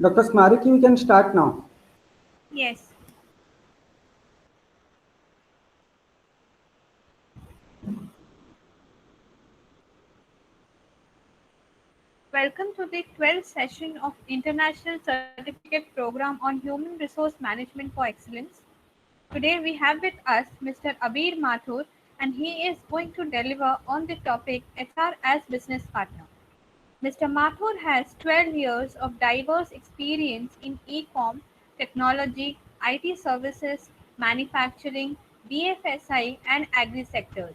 Dr. Smariki, we can start now. Yes. Welcome to the 12th session of International Certificate Program on Human Resource Management for Excellence. Today we have with us Mr. Abir Mathur, and he is going to deliver on the topic HR as Business Partner. Mr. Mathur has 12 years of diverse experience in e-com, technology, IT services, manufacturing, BFSI, and agri sectors.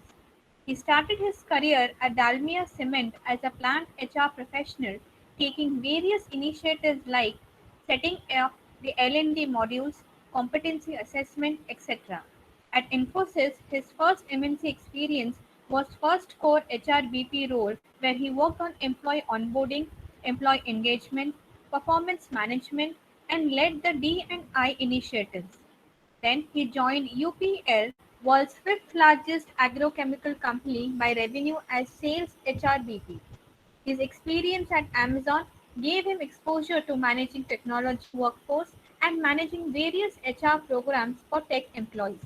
He started his career at Dalmia Cement as a plant HR professional, taking various initiatives like setting up the L&D modules, competency assessment, etc. At Infosys, his first MNC experience was first core HRBP role where he worked on employee onboarding, employee engagement, performance management, and led the D&I initiatives. Then he joined UPL, world's fifth largest agrochemical company by revenue as sales HRBP. His experience at Amazon gave him exposure to managing technology workforce and managing various HR programs for tech employees.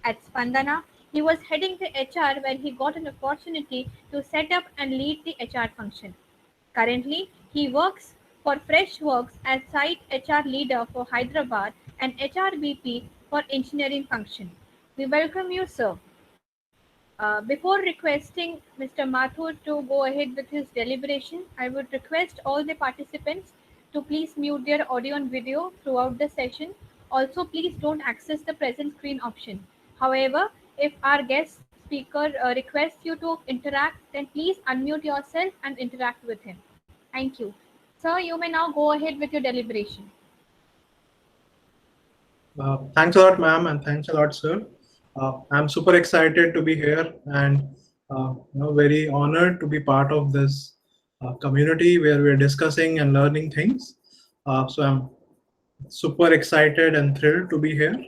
At Spandana, he was heading the HR where he got an opportunity to set up and lead the HR function. Currently, he works for Freshworks as site HR leader for Hyderabad and HRBP for engineering function. We welcome you, sir. Before requesting Mr. Mathur to go ahead with his deliberation, I would request all the participants to please mute their audio and video throughout the session. Also, please don't access the present screen option. However, if our guest speaker requests you to interact, then please unmute yourself and interact with him. Thank you. Sir, you may now go ahead with your deliberation. Thanks a lot, ma'am, and thanks a lot, sir. I'm super excited to be here and very honored to be part of this community where we're discussing and learning things. So I'm super excited and thrilled to be here.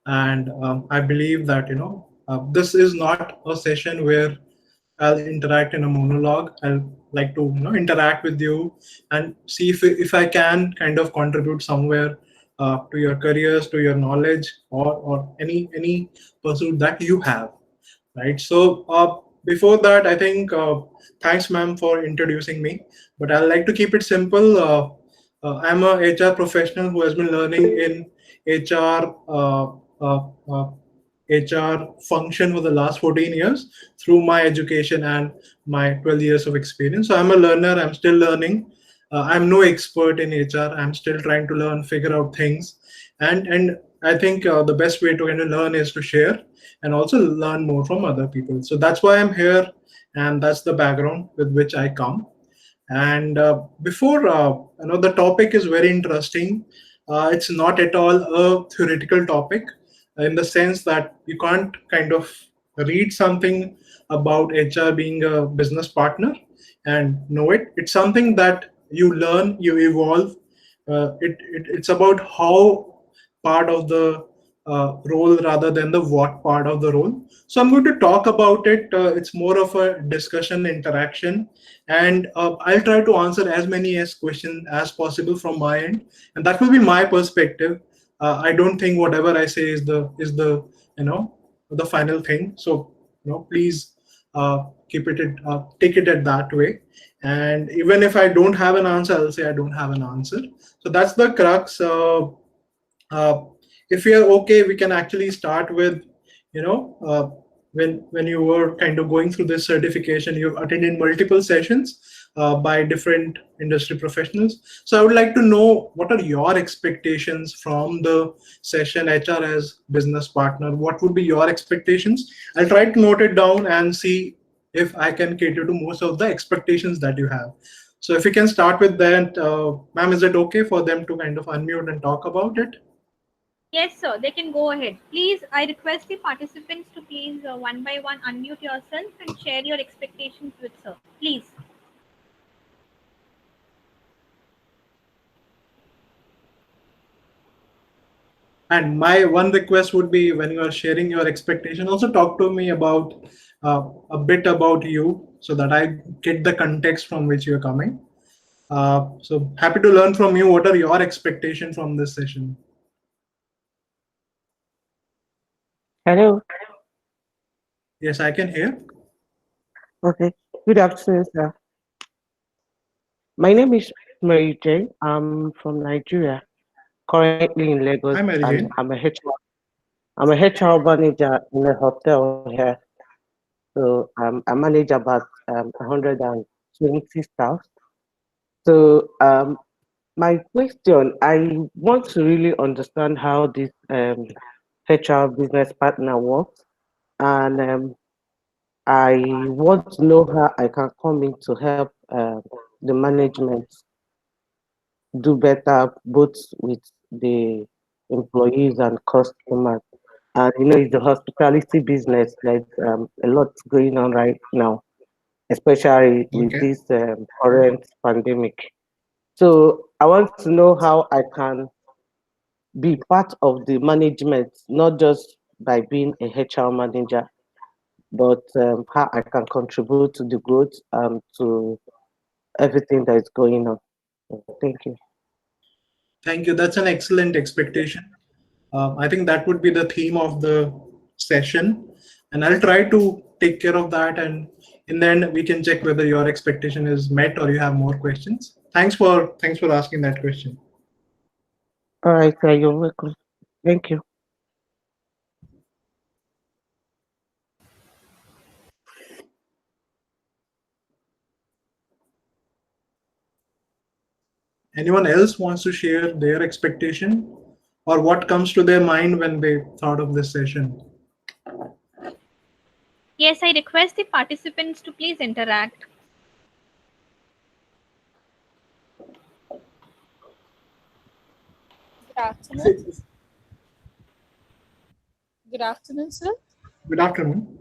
And I believe that this is not a session where I'll interact in a monologue. I'll like to interact with you and see if I can kind of contribute somewhere to your careers, to your knowledge, or any pursuit that you have, right? So before that, I think thanks, ma'am, for introducing me. But I like to keep it simple. I'm a HR professional who has been learning in HR. HR function for the last 14 years through my education and my 12 years of experience. So I'm a learner. I'm still learning. I'm no expert in HR. I'm still trying to learn, figure out things, and I think the best way to kind of learn is to share and also learn more from other people. So that's why I'm here, and that's the background with which I come. And before the topic is very interesting. It's not at all a theoretical topic in the sense that you can't kind of read something about HR being a business partner and know it. It's something that you learn, you evolve. It's about how part of the role rather than the what part of the role. So I'm going to talk about it. It's more of a discussion, interaction, and I'll try to answer as many as questions as possible from my end, and that will be my perspective. I don't think whatever I say is the the final thing. So please keep it take it at that way. And even if I don't have an answer, I'll say I don't have an answer. So that's the crux. Uh, if we are okay, we can actually start with when you were kind of going through this certification, you've attended multiple sessions by different industry professionals. So I would like to know, what are your expectations from the session HR as business partner? What would be your expectations? I'll try to note it down and see if I can cater to most of the expectations that you have. So if we can start with that, ma'am, is it okay for them to kind of unmute and talk about it? Yes, sir, they can go ahead. Please, I request the participants to please one by one unmute yourself and share your expectations with sir. Please. And my one request would be, when you are sharing your expectation, also talk to me about a bit about you so that I get the context from which you're coming. So happy to learn from you. What are your expectations from this session? Hello. Yes, I can hear. Okay. Good afternoon, sir. My name is Mary Jane. I'm from Nigeria, currently in Lagos, Hi, Mary and Jane. I'm a HR manager in a hotel here. So I manage about 120 staff. So my question, I want to really understand how this HR business partner works, and I want to know how I can come in to help the management do better both with the employees and customers. And it's the hospitality business. There's a lot going on right now, especially with Okay. this current pandemic. So I want to know how I can be part of the management, not just by being a HR manager, but how I can contribute to the growth and to everything that is going on. Thank you. Thank you. That's an excellent expectation. I think that would be the theme of the session, and I'll try to take care of that. And in the end, we can check whether your expectation is met or you have more questions. Thanks for asking that question. All right, sir, you're welcome. Thank you. Anyone else wants to share their expectation or what comes to their mind when they thought of this session? Yes, I request the participants to please interact. Good afternoon. Good afternoon, sir. Good afternoon.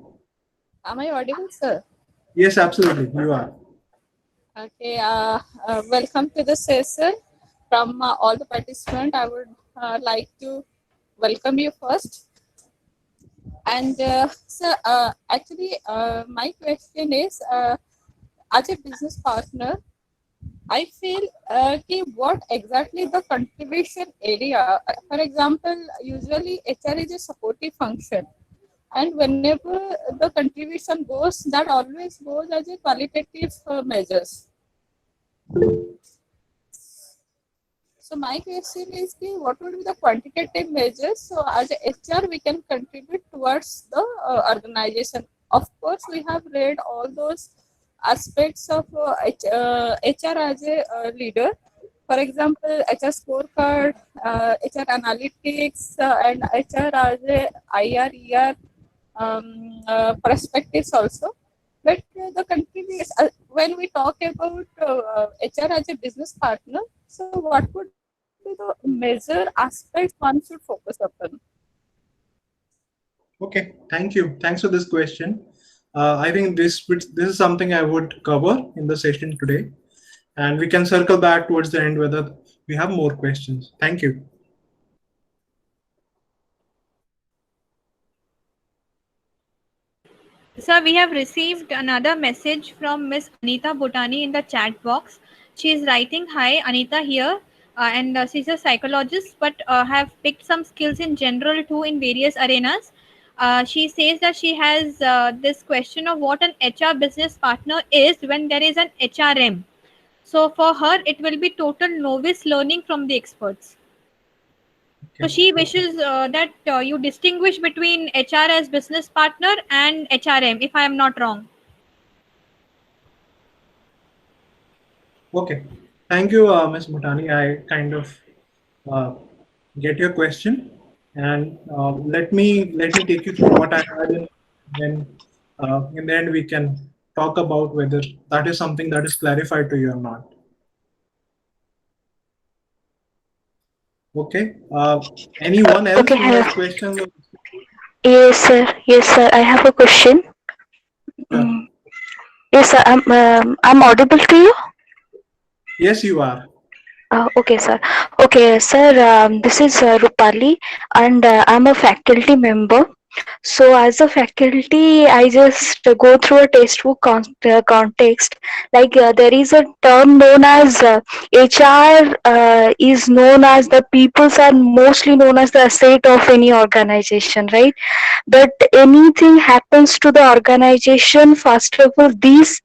Am I audible, sir? Yes, absolutely. You are. Okay. Welcome to the session. From all the participants, I would like to welcome you first. And sir, actually, my question is, as a business partner, I feel what exactly the contribution area. For example, usually HR is a supportive function, and whenever the contribution goes, that always goes as a qualitative measures. So my question is, what would be the quantitative measures? So as a HR, we can contribute towards the organization. Of course, we have read all those aspects of HR as a leader. For example, HR scorecard, HR analytics, and HR as a IR, perspectives also. But the contribute when we talk about HR as a business partner, so what would be the major aspects one should focus upon? Okay, thank you. Thanks for this question. I think this is something I would cover in the session today, and we can circle back towards the end whether we have more questions. Thank you. Sir, we have received another message from Miss Anita Bhutani in the chat box. She is writing, "Hi, Anita here, and she's a psychologist, but have picked some skills in general too in various arenas." She says that she has this question of what an HR business partner is when there is an HRM. So for her, it will be total novice learning from the experts. So Okay. she wishes that you distinguish between HR as business partner and HRM, if I am not wrong. Okay. Thank you, Ms. Bhutani. I kind of uh, get your question, and let me take you through what I had in. Then in the end we can talk about whether that is something that is clarified to you or not. Okay. Anyone else Okay, who has questions? yes, sir. Yes, sir. I have a question. Sure. Mm. Yes, sir. I'm audible to you. Yes, you are. Okay, sir. Okay, sir. This is Rupali, and I'm a faculty member. So as a faculty, I just go through a textbook context. Like there is a term known as HR is known as the peoples are mostly known as the asset of any organization, right? But anything happens to the organization, first of all, these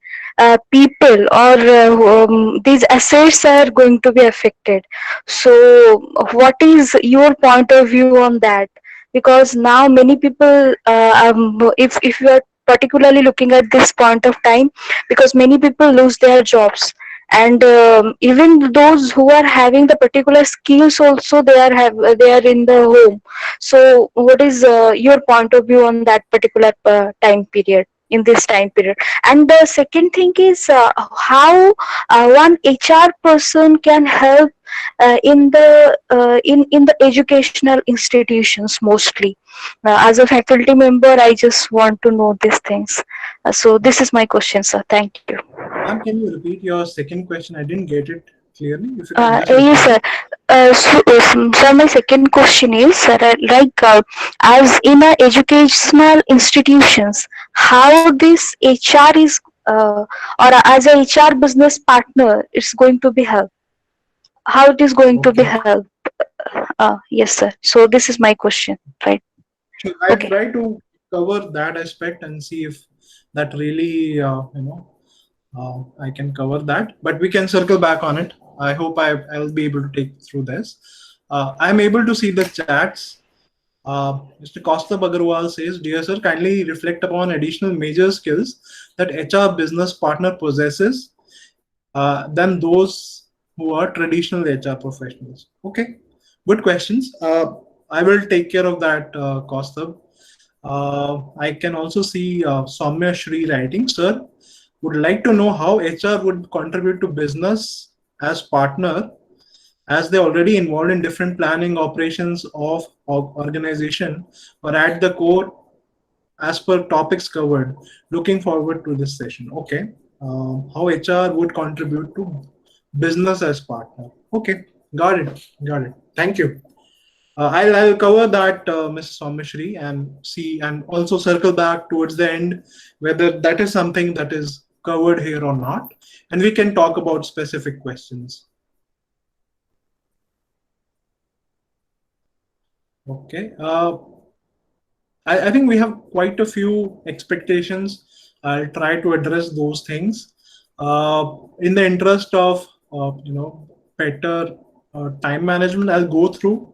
people or these assets are going to be affected. So what is your point of view on that? Because now many people if you are particularly looking at this point of time, because many people lose their jobs, and even those who are having the particular skills also, they are in the home. So what is your point of view on that particular time period, in this time period? And the second thing is how one HR person can help in the educational institutions mostly. As a faculty member, I just want to know these things. So this is my question, sir. Thank you. Ma'am, can you repeat your second question? I didn't get it clearly. If you can just Yes, repeat sir. it. So my second question is, like, as in educational institutions, how this HR is, or as a HR business partner, it's going to be helped. How it is going to be Okay. helped? Yes, sir. So this is my question, right? Sure. I'll Okay. try to cover that aspect and see if that really, I can cover that. But we can circle back on it. I hope I'll be able to take through this. I'm able to see the chats. Mr. Kaustubh Agarwal says, "Dear sir, kindly reflect upon additional major skills that HR business partner possesses than those who are traditional HR professionals." Okay, good questions. I will take care of that, Kaustubh. I can also see Soumya Shri writing, sir, would like to know how HR would contribute to business as partner, as they already involved in different planning operations of organization or at the core as per topics covered. Looking forward to this session. Okay. How HR would contribute to business as partner. Okay. Got it. Got it. Thank you. I'll cover that, Ms. Someshri, and see, and also circle back towards the end whether that is something that is covered here or not, and we can talk about specific questions. Okay. I think we have quite a few expectations. I'll try to address those things in the interest of better time management. I'll go through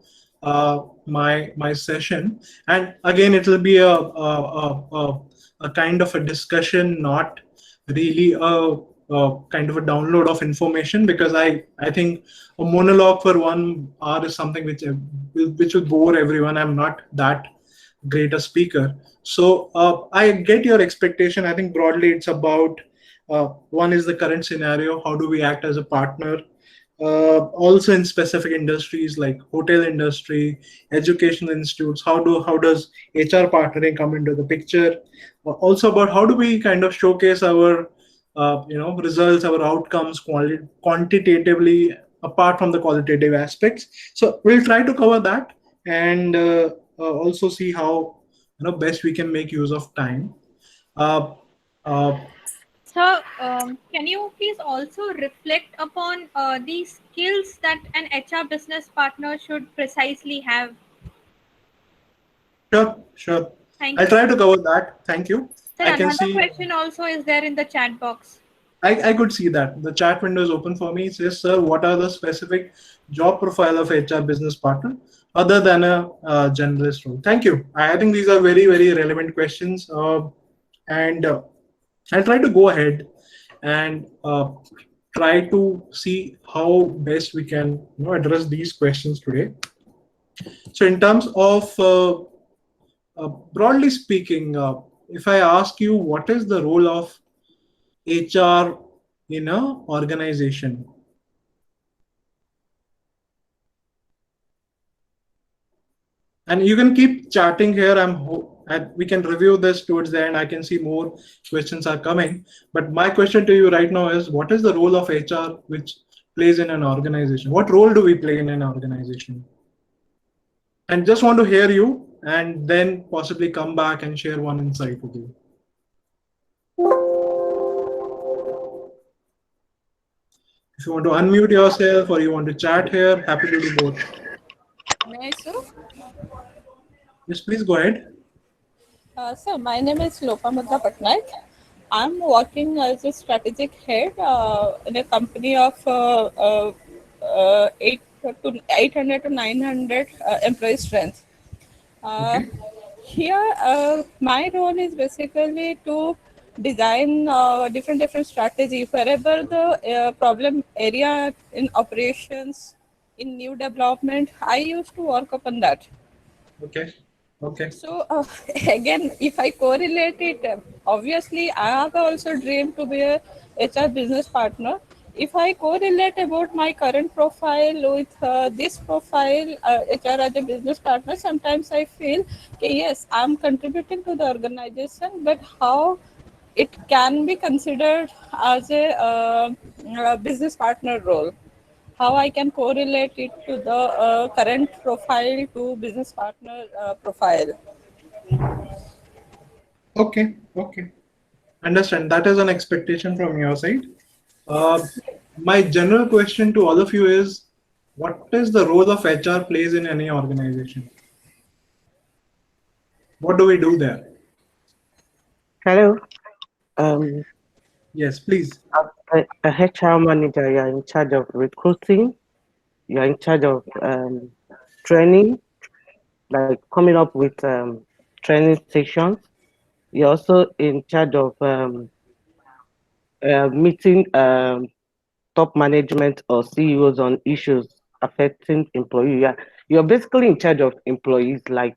my session, and again it will be a kind of a discussion, not really a kind of a download of information, because I think a monologue for 1 hour is something which will bore everyone. I'm not that great a speaker. So I get your expectation. I think broadly it's about one is the current scenario. How do we act as a partner? Also in specific industries like hotel industry, educational institutes, how does HR partnering come into the picture? Also about how do we kind of showcase our results, our outcomes quantitatively apart from the qualitative aspects. So we'll try to cover that, and also see how best we can make use of time. Uh, uh, So, can you please also reflect upon the skills that an HR business partner should precisely have? sure. Thank I'll you. try to cover that. Thank you. Sir, I can another see. question also is there in the chat box. I could see that the chat window is open for me. It says, sir, what are the specific job profile of HR business partner other than a generalist role? Thank you. I think these are very, very relevant questions. And I'll try to go ahead and try to see how best we can address these questions today. So in terms of broadly speaking, if I ask you what is the role of HR in a organization, and you can keep chatting here. We can review this towards the end. I can see more questions are coming, but my question to you right now is, what is the role of HR which plays in an organization? What role do we play in an organization? And just want to hear you and then possibly come back and share one insight with you. If you want to unmute yourself or you want to chat here, happy to do both. May I, sir? Yes, please go ahead. Sir, my name is Lopamadra Pattanayak. I'm working as a strategic head in a company of 800 to 900 employee strength. Okay. Here, my role is basically to design different strategy wherever the problem area in operations, in new development. I used to work upon that. Okay. Okay. So again, if I correlate it, obviously I have also dreamed to be a HR business partner. If I correlate about my current profile with this profile, HR as a business partner, sometimes I feel, okay, yes, I'm contributing to the organization, but how it can be considered as a business partner role? How I can correlate it to the current profile to business partner profile? Okay. Okay. Understand. That is an expectation from your side. Uh, my general question to all of you is, what is the role of HR plays in any organization? What do we do there? Hello. Um, Yes, please. a HR manager, you're in charge of recruiting, you're in charge of training, like coming up with training sessions. You're also in charge of meeting top management or CEOs on issues affecting employees. You're basically in charge of employees, like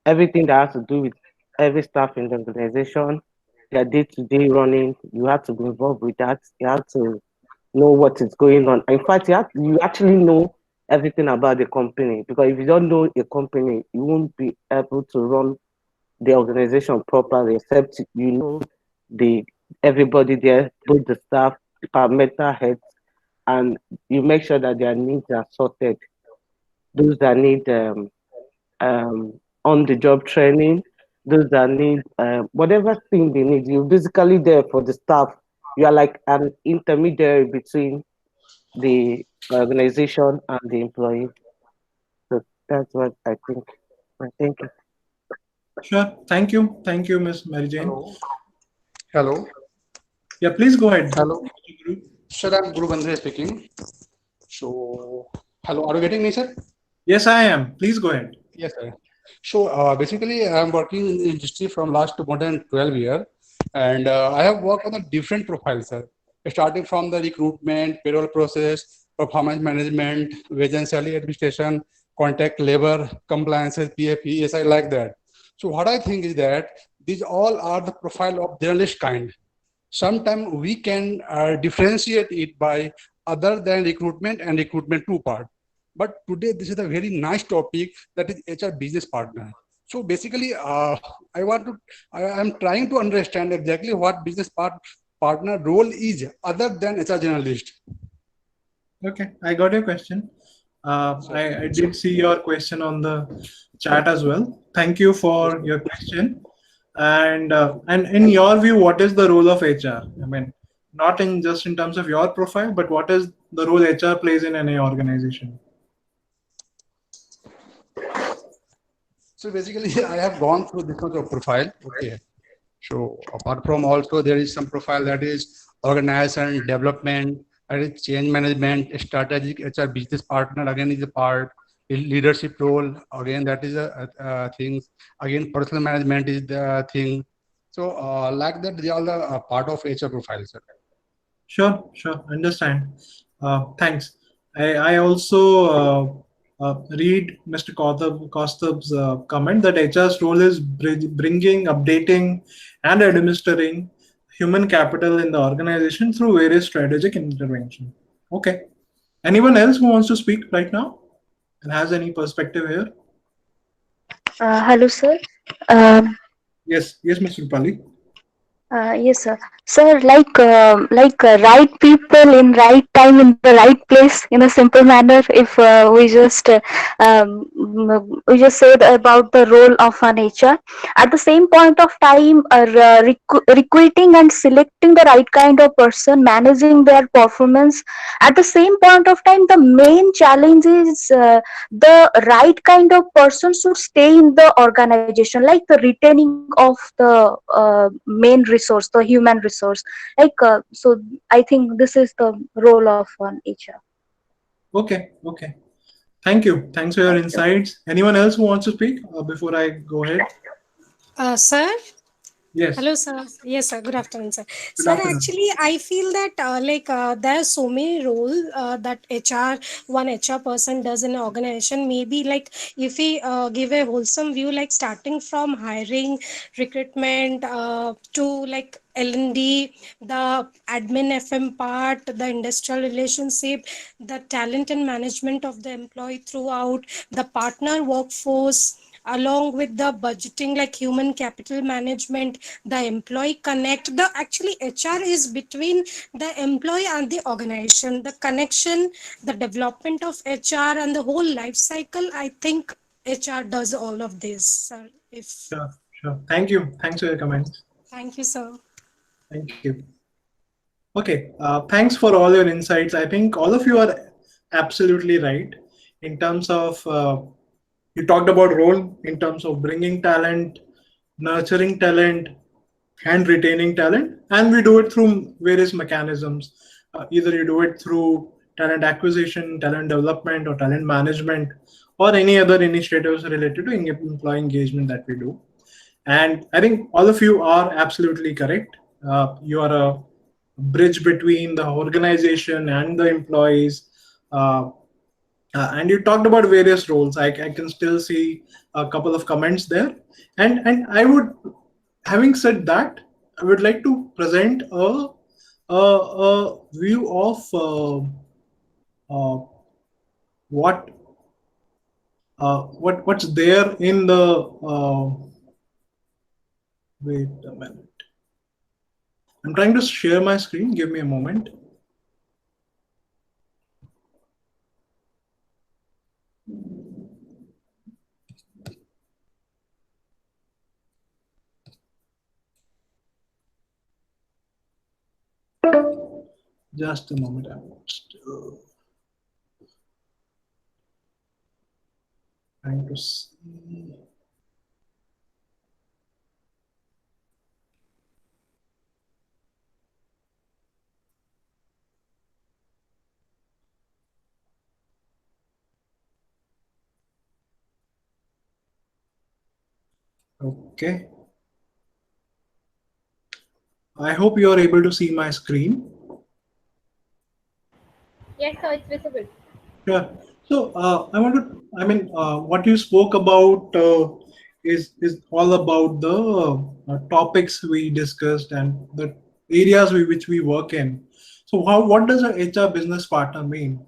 everything that has to do with every staff in the organization, their day-to-day running. You have to be involved with that. You have to know what is going on. In fact, you actually know everything about the company, because if you don't know a company, you won't be able to run the organization properly, except you know the everybody there, both the staff, departmental heads, and you make sure that their needs are sorted. Those that need on the job training, those that need whatever thing they need, you're basically there for the staff. You are like an intermediary between the organization and the employee. So that's what I think. I think. Sure. Thank you. Thank you, Miss Mary Jane. Hello. Hello. Yeah, please go ahead. Hello. Sir, I'm Guru Bandre speaking. So, hello. Are you getting me, sir? Yes, I am. Please go ahead. Yes, sir. So, basically, I'm working in the industry from last more than 12 years, and I have worked on a different profile, sir. Starting from the recruitment, payroll process, performance management, wage and salary administration, contract labor, compliances, PF, ESI, like that. So, what I think is that these all are the profile of journalist kind. Sometimes we can differentiate it by other than recruitment and recruitment two part. But today, this is a very nice topic, that is HR business partner. So basically, I'm trying to understand exactly what partner role is other than HR journalist. Okay, I got your question. I did see your question on the chat as well. Thank you for your question. And in your view, what is the role of HR? I mean, not in just in terms of your profile, but what is the role HR plays in any organization? So basically, I have gone through this much of profile. Okay. So apart from also there is some profile that is organization, development, that is change management, strategic HR business partner, again is a part, leadership role, again that is a thing, again personal management is the thing. So like that, they are all the part of HR profile, sir. Sure, understand. Thanks. I also read Mr. Kaustab's comment that HR's role is bringing, updating, and administering human capital in the organization through various strategic intervention. Okay. Anyone else who wants to speak right now and has any perspective here? Hello, sir. Yes, Ms. Rupali. Yes, sir. Sir, right people in right time in the right place in a simple manner. If we just said about the role of an HR, at the same point of time, recruiting and selecting the right kind of person, managing their performance. At the same point of time, the main challenge is the right kind of person should stay in the organization, like the retaining of the main resource, the human resource. So I think this is the role of an HR. Okay, okay. Thank you. Thanks for your Thank you. insights. Anyone else who wants to speak before I go ahead? Sir, Yes. hello, sir. Yes, sir. Good afternoon, sir. Good Sir, afternoon. actually, I feel that there are so many roles that one HR person does in an organization. Maybe like if we give a wholesome view, like starting from hiring, recruitment to like L&D, the admin FM part, the industrial relationship, the talent and management of the employee throughout, the partner workforce, along with the budgeting like human capital management, the employee connect. The actually HR is between the employee and the organization, the connection, the development of HR and the whole life cycle. I think HR does all of this, sir. If Sure, sure. Thank you. Thanks for your comments. Thank you, sir. Thank you. Okay, thanks for all your insights. I think all of you are absolutely right in terms of you talked about role in terms of bringing talent, nurturing talent, and retaining talent, and we do it through various mechanisms. Either you do it through talent acquisition, talent development, or talent management, or any other initiatives related to employee engagement that we do. And I think all of you are absolutely correct. You are a bridge between the organization and the employees. And you talked about various roles. I can still see a couple of comments there. And I would, having said that, I would like to present a view of uh, what what's there in the wait a minute. I'm trying to share my screen. Give me a moment. Just a moment. I'm still trying to see. Okay. I hope you are able to see my screen. Yes, sir, it's visible. Sure. So I want to, what you spoke about is all about the topics we discussed and the areas which we work in. So what does a HR business partner mean?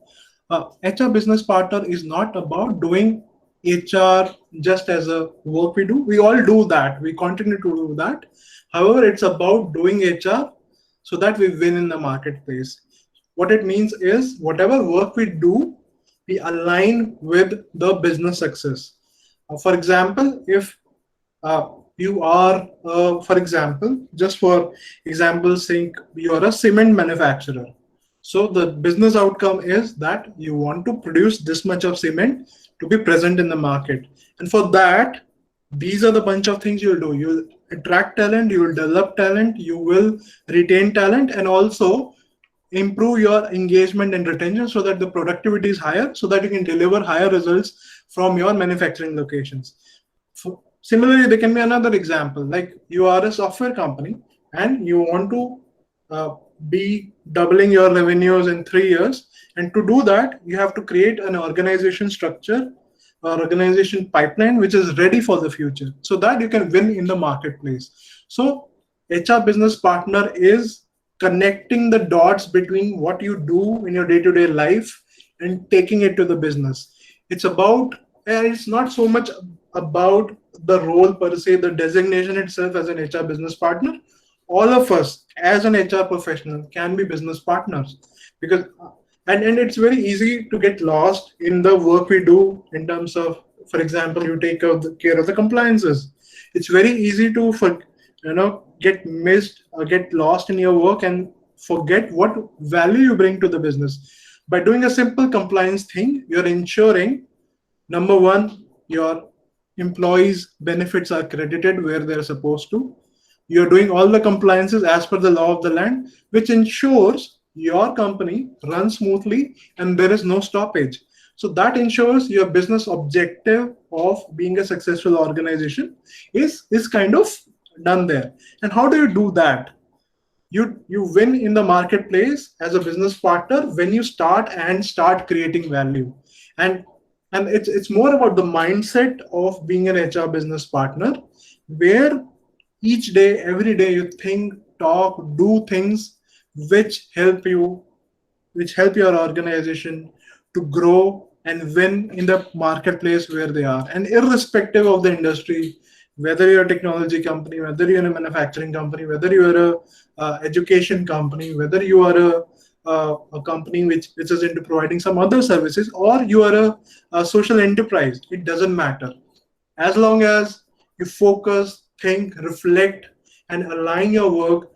HR business partner is not about doing HR just as a work we do. We all do that. We continue to do that. However, it's about doing HR so that we win in the marketplace. What it means is whatever work we do, we align with the business success. For example, if you are, for example, just for example's sake, you are a cement manufacturer. So the business outcome is that you want to produce this much of cement to be present in the market. And for that, these are the bunch of things you'll do. You'll attract talent, you will develop talent, you will retain talent, and also improve your engagement and retention so that the productivity is higher, so that you can deliver higher results from your manufacturing locations. Similarly, there can be another example, like you are a software company and you want to be doubling your revenues in 3 years. And to do that, you have to create an organization structure or organization pipeline which is ready for the future so that you can win in the marketplace. So HR business partner is connecting the dots between what you do in your day-to-day life and taking it to the business. It's about, it's not so much about the role per se, the designation itself as an HR business partner, all of us as an HR professional can be business partners, because and it's very easy to get lost in the work we do in terms of, for example, you take care of the compliances. It's very easy to get missed or get lost in your work and forget what value you bring to the business. By doing a simple compliance thing, you're ensuring, number one, your employees' benefits are credited where they're supposed to. You're doing all the compliances as per the law of the land, which ensures your company runs smoothly and there is no stoppage. So that ensures your business objective of being a successful organization is kind of done there. And how do you do that? You win in the marketplace as a business partner when you start creating value. And it's more about the mindset of being an HR business partner, where each day, every day, you think, talk, do things which help you, which help your organization to grow and win in the marketplace where they are. And irrespective of the industry, whether you're a technology company, whether you're a manufacturing company, whether you're a education company, whether you are a company which is into providing some other services, or you are a social enterprise, it doesn't matter. As long as you focus, think, reflect, and align your work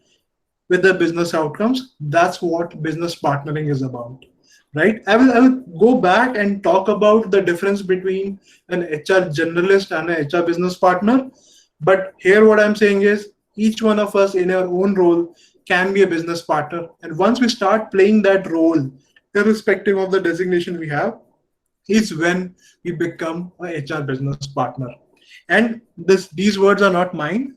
with the business outcomes, that's what business partnering is about, right? I will go back and talk about the difference between an HR generalist and an HR business partner. But here what I'm saying is, each one of us in our own role can be a business partner. And once we start playing that role, irrespective of the designation we have, is when we become a HR business partner. And these words are not mine.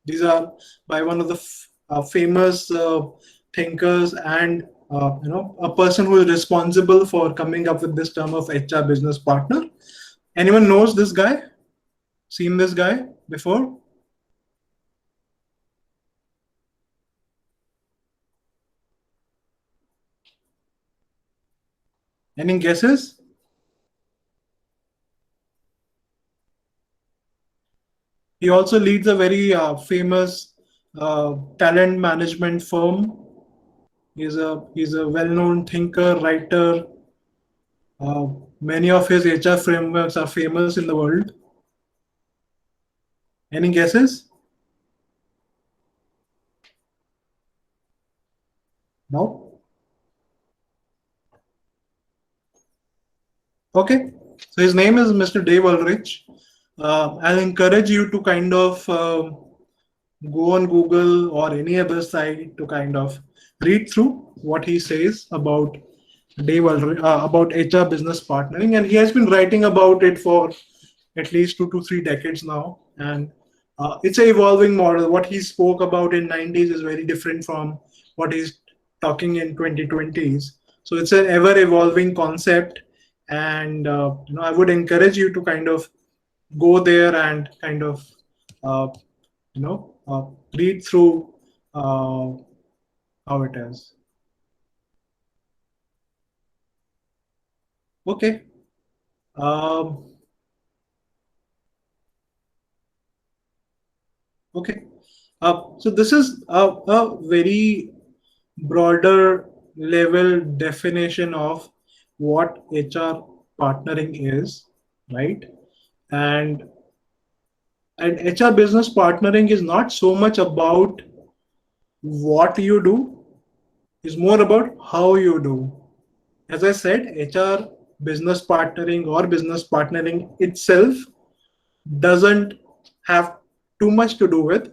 These are by one of the famous thinkers and a person who is responsible for coming up with this term of HR business partner. Anyone knows this guy? Seen this guy before? Any guesses? He also leads a very famous talent management firm. He's a well-known thinker, writer. Many of his HR frameworks are famous in the world. Any guesses? No? Okay. So his name is Mr. Dave Ulrich. I'll encourage you to kind of go on Google or any other site to kind of read through what he says about Dave Ulrich, about HR business partnering, and he has been writing about it for at least 2 to 3 decades now. And it's an evolving model. What he spoke about in 90s is very different from what he's talking in 2020s. So it's an ever evolving concept, and I would encourage you to kind of go there and kind of read through how it is. Okay. Okay. So this is a very broader level definition of what HR partnering is, right? And HR business partnering is not so much about what you do, it's more about how you do. As I said, HR business partnering or business partnering itself doesn't have too much to do with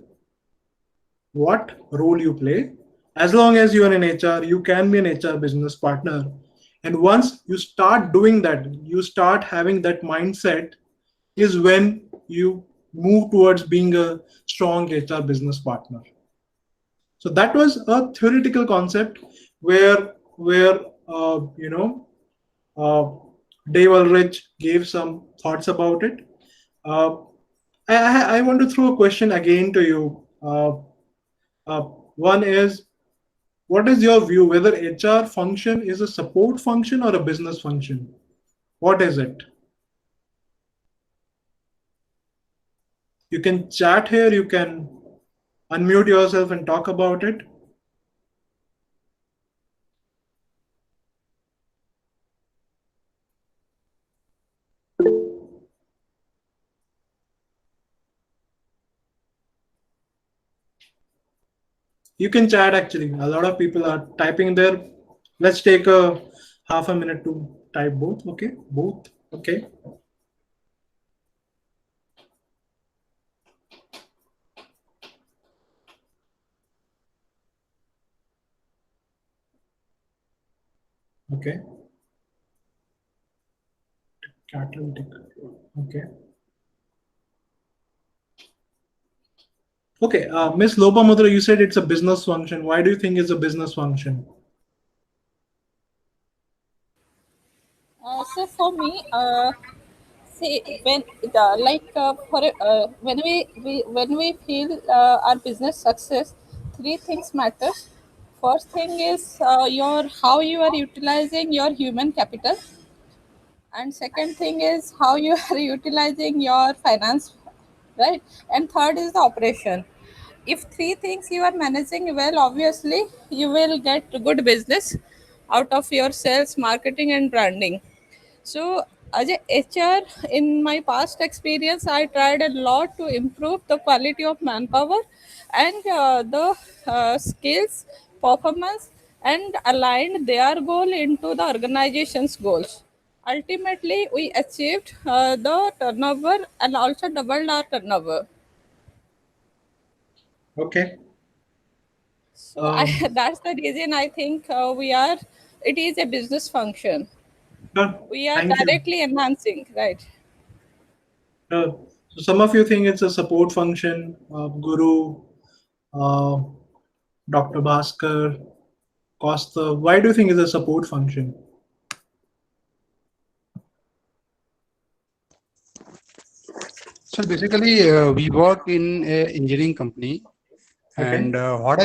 what role you play. As long as you are in HR, you can be an HR business partner. And once you start doing that, you start having that mindset, is when you move towards being a strong HR business partner. So that was a theoretical concept where Dave Ulrich gave some thoughts about it. I want to throw a question again to you. One is, what is your view whether HR function is a support function or a business function? What is it? You can chat here, you can unmute yourself and talk about it. You can chat actually. A lot of people are typing there. Let's take a half a minute to type both. Okay, both. Okay. Okay. Catalytic. Okay. Okay. Miss Lopamudra, you said it's a business function. Why do you think it's a business function? So for me, see when when we feel our business success, three things matters. First thing is your how you are utilizing your human capital, and second thing is how you are utilizing your finance, right? And third is the operation. If three things you are managing well, obviously you will get good business out of your sales, marketing, and branding. So, as a HR, in my past experience, I tried a lot to improve the quality of manpower and the skills, performance, and aligned their goal into the organization's goals. Ultimately, we achieved the turnover and also doubled our turnover. Okay. So, that's the reason I think it is a business function. Sure. We are Thank you. directly enhancing, right? So some of you think it's a support function. Guru, uh, Dr. Bhaskar, Costa. Why do you think it's a support function? So basically, we work in a engineering company, Okay. and what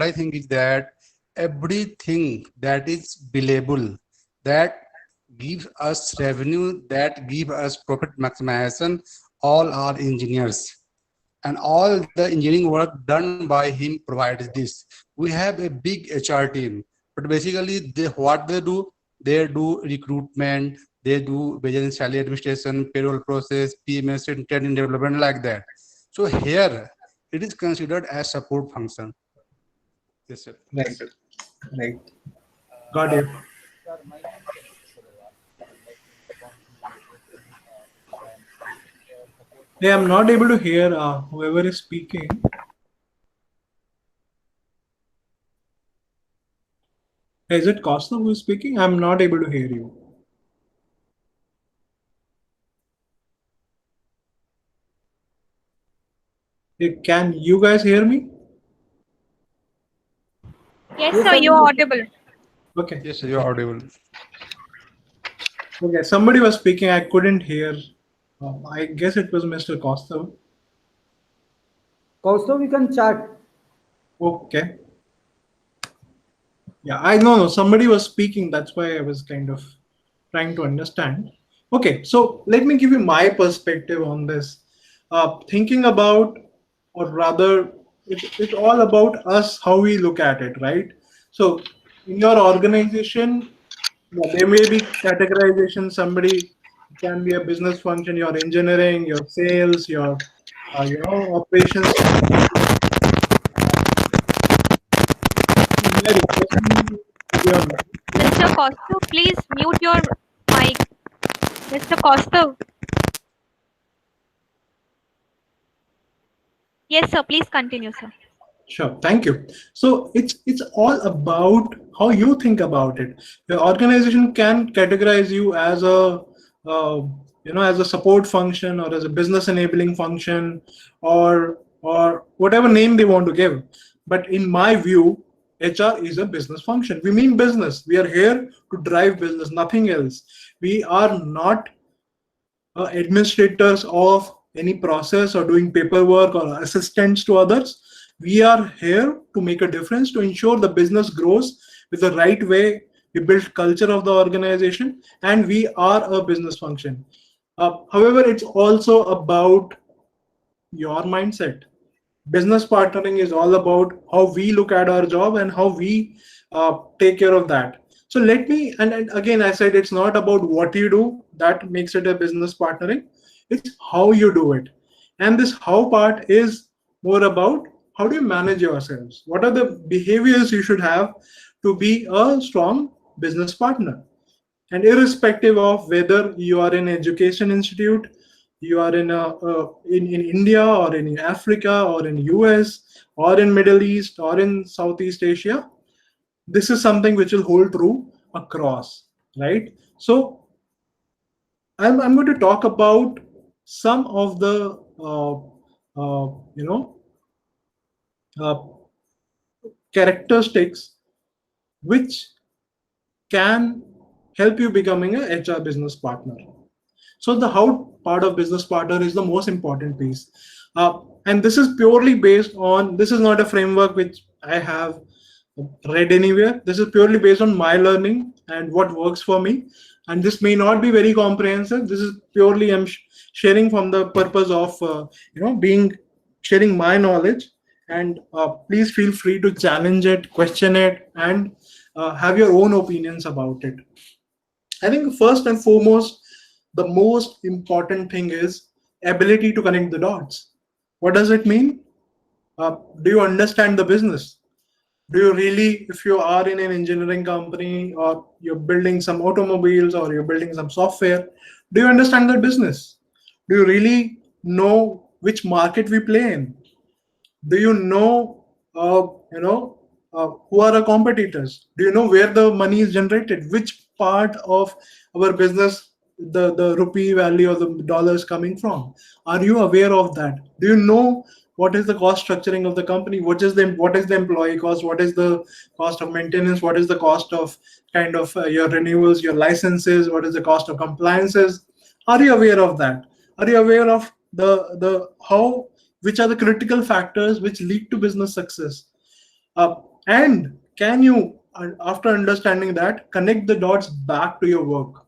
I think is that everything that is billable, that gives us revenue, that give us profit maximization, all are engineers, and all the engineering work done by him provides this. We have a big HR team, but basically what they do, they do recruitment, they do wage and salary administration, payroll process, PMS, and training development, like that. So here it is considered as support function. Yes, sir. Right. Right. Got it. Hey, I'm not able to hear whoever is speaking. Hey, is it Costa who is speaking? I'm not able to hear you. Hey, can you guys hear me? Yes, Yes, sir, sir. you're audible. Okay. Yes, sir, you are audible. Okay. Somebody was speaking. I couldn't hear. I guess it was Mr. Costa. Also, we can chat. Okay. Yeah, I know. No, somebody was speaking. That's why I was kind of trying to understand. Okay, so let me give you my perspective on this. Thinking about, or rather, it's all about us, how we look at it, right? So, in your organization, yeah, there may be categorization. Somebody can be a business function, your engineering, your sales, your operations. May I request you to give your Mr. Costa, please mute your mic. Mr. Costa. Yes, sir, please continue, sir. Sure, thank you. So it's all about how you think about it. Your organization can categorize you as a as a support function or as a business enabling function or whatever name they want to give. But in my view, HR is a business function. We mean business. We are here to drive business, nothing else. We are not administrators of any process or doing paperwork or assistants to others. We are here to make a difference, to ensure the business grows with the right way. We build culture of the organization, and we are a business function. However, it's also about your mindset. Business partnering is all about how we look at our job and how we take care of that. So let me, and again, I said it's not about what you do that makes it a business partnering, it's how you do it. And this how part is more about how do you manage yourselves? What are the behaviors you should have to be a strong business partner? And irrespective of whether you are in education institute, you are in India or in Africa or in US or in Middle East or in Southeast Asia, this is something which will hold true across, right? So I'm going to talk about some of the you know uh, characteristics which can help you becoming a HR business partner. So the how part of business partner is the most important piece. And this is purely based on, this is not a framework which I have read anywhere. This is purely based on my learning and what works for me. And this may not be very comprehensive. This is purely I'm sharing from the purpose of being sharing my knowledge. And please feel free to challenge it, question it, and have your own opinions about it. I think first and foremost, the most important thing is ability to connect the dots. What does it mean? Do you understand the business? Do you really, if you are in an engineering company or you're building some automobiles or you're building some software, do you understand the business? Do you really know which market we play in? Do you know who are our competitors? Do you know where the money is generated, which part of our business the rupee value or the dollar is coming from? Are you aware of that? Do you know what is the cost structuring of the company? What is the employee cost? What is the cost of maintenance? What is the cost of kind of your renewals, your licenses? What is the cost of compliances? Are you aware of that? Are you aware of the how, which are the critical factors which lead to business success? And can you, after understanding that, connect the dots back to your work?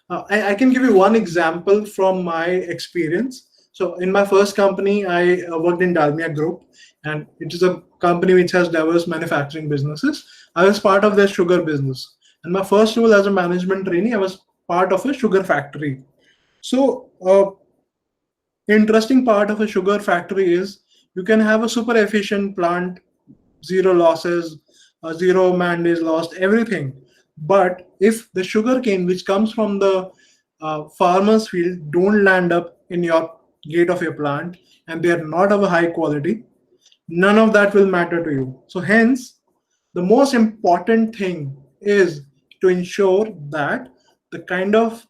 I can give you one example from my experience. So in my first company, I worked in Dalmia Group, and it is a company which has diverse manufacturing businesses. I was part of their sugar business. And my first role as a management trainee, I was part of a sugar factory. So interesting part of a sugar factory is you can have a super efficient plant, zero losses, zero man days lost, everything. But if the sugar cane which comes from the farmer's field don't land up in your gate of your plant and they are not of a high quality, none of that will matter to you. So hence, the most important thing is to ensure that the kind of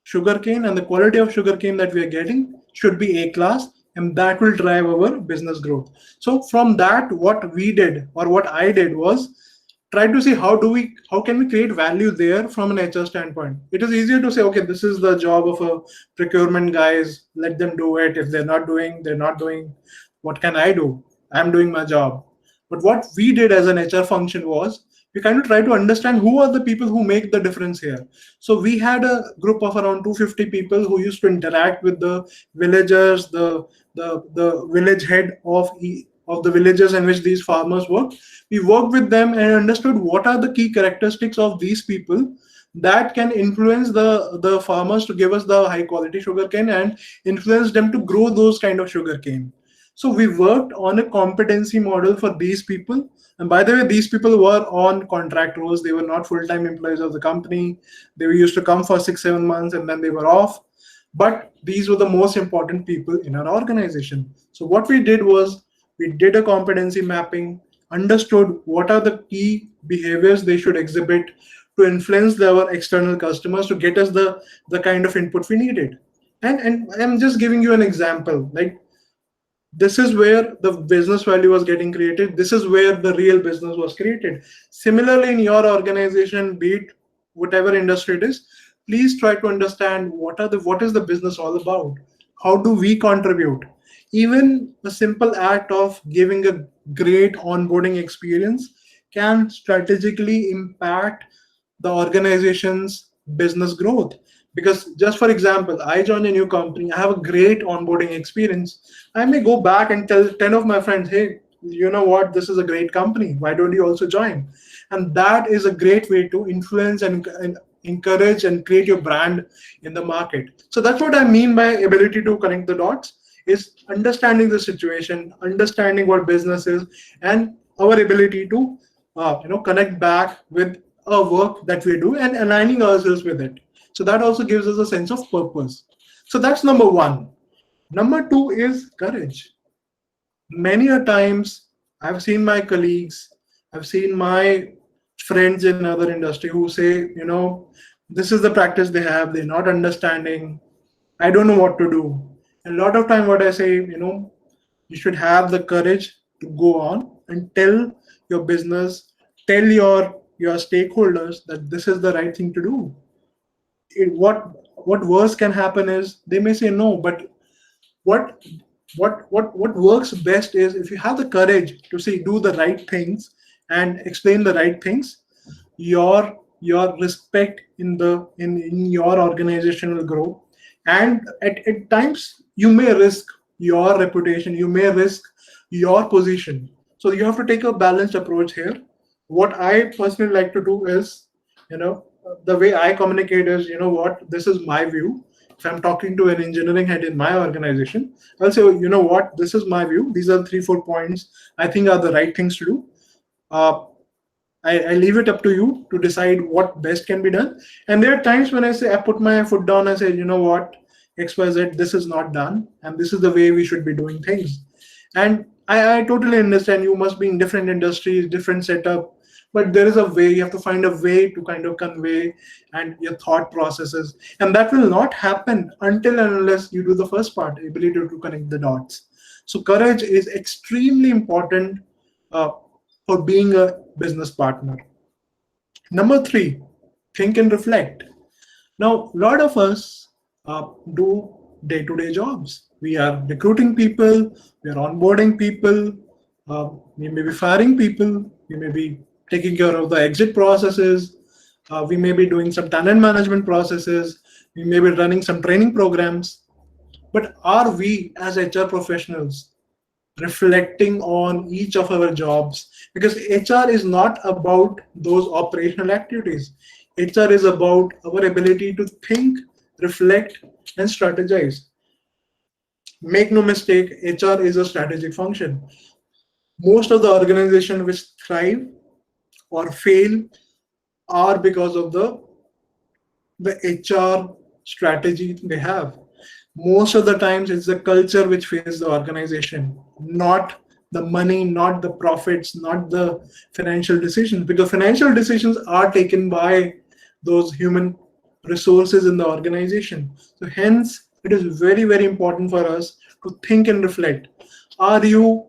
sugarcane and the quality of sugarcane that we are getting should be A class, and that will drive our business growth. So from that, what we did or what I did was try to see how can we create value there from an HR standpoint. It is easier to say, okay, this is the job of a procurement guys, let them do it. If they're not doing. What can I do? I'm doing my job. But what we did as an HR function was we kind of try to understand who are the people who make the difference here. So we had a group of around 250 people who used to interact with the villagers, the village head of the villages in which these farmers work. We worked with them and understood what are the key characteristics of these people that can influence the farmers to give us the high quality sugarcane and influence them to grow those kind of sugarcane. So we worked on a competency model for these people. And by the way, these people were on contract roles. They were not full-time employees of the company. They used to come for 6-7 months and then they were off. But these were the most important people in our organization. So what we did was we did a competency mapping, understood what are the key behaviors they should exhibit to influence our external customers to get us the kind of input we needed. And I'm just giving you an example. Like, this is where the business value was getting created. This is where the real business was created. Similarly, in your organization, be it whatever industry it is, please try to understand what is the business all about. How do we contribute? Even a simple act of giving a great onboarding experience can strategically impact the organization's business growth. Because just for example, I join a new company, I have a great onboarding experience. I may go back and tell 10 of my friends, hey, you know what, this is a great company. Why don't you also join? And that is a great way to influence and encourage and create your brand in the market. So that's what I mean by ability to connect the dots, is understanding the situation, understanding what business is, and our ability to connect back with a work that we do and aligning ourselves with it. So that also gives us a sense of purpose. So that's number one. Number two is courage. Many a times I've seen my colleagues, I've seen my friends in other industry who say, this is the practice they have, they're not understanding, I don't know what to do. And a lot of time what I say, you should have the courage to go on and tell your business, tell your stakeholders that this is the right thing to do. What worse can happen is they may say no, but what what works best is if you have the courage to say do the right things and explain the right things, your respect in your organization will grow. And at times you may risk your reputation, you may risk your position. So you have to take a balanced approach here. What I personally like to do is, the way I communicate is, what, this is my view. If I'm talking to an engineering head in my organization, I'll say, what, this is my view. These are 3-4 points I think are the right things to do. I leave it up to you to decide what best can be done. And there are times when I put my foot down and say, what, XYZ, this is not done, and this is the way we should be doing things. And I totally understand you must be in different industries, different setup, but there is a way, you have to find a way to kind of convey and your thought processes. And that will not happen until and unless you do the first part, ability to connect the dots. So courage is extremely important for being a business partner. Number 3, think and reflect. Now, a lot of us do day-to-day jobs. We are recruiting people, we are onboarding people, we may be firing people, we may be taking care of the exit processes, we may be doing some talent management processes, we may be running some training programs. But are we as HR professionals reflecting on each of our jobs? Because HR is not about those operational activities. HR is about our ability to think, reflect, and strategize. Make no mistake, HR is a strategic function. Most of the organizations which thrive or fail are because of the HR strategy they have. Most of the times it's the culture which fails the organization, not the money, not the profits, not the financial decisions, because financial decisions are taken by those human resources in the organization. So hence it is very, very important for us to think and reflect. Are you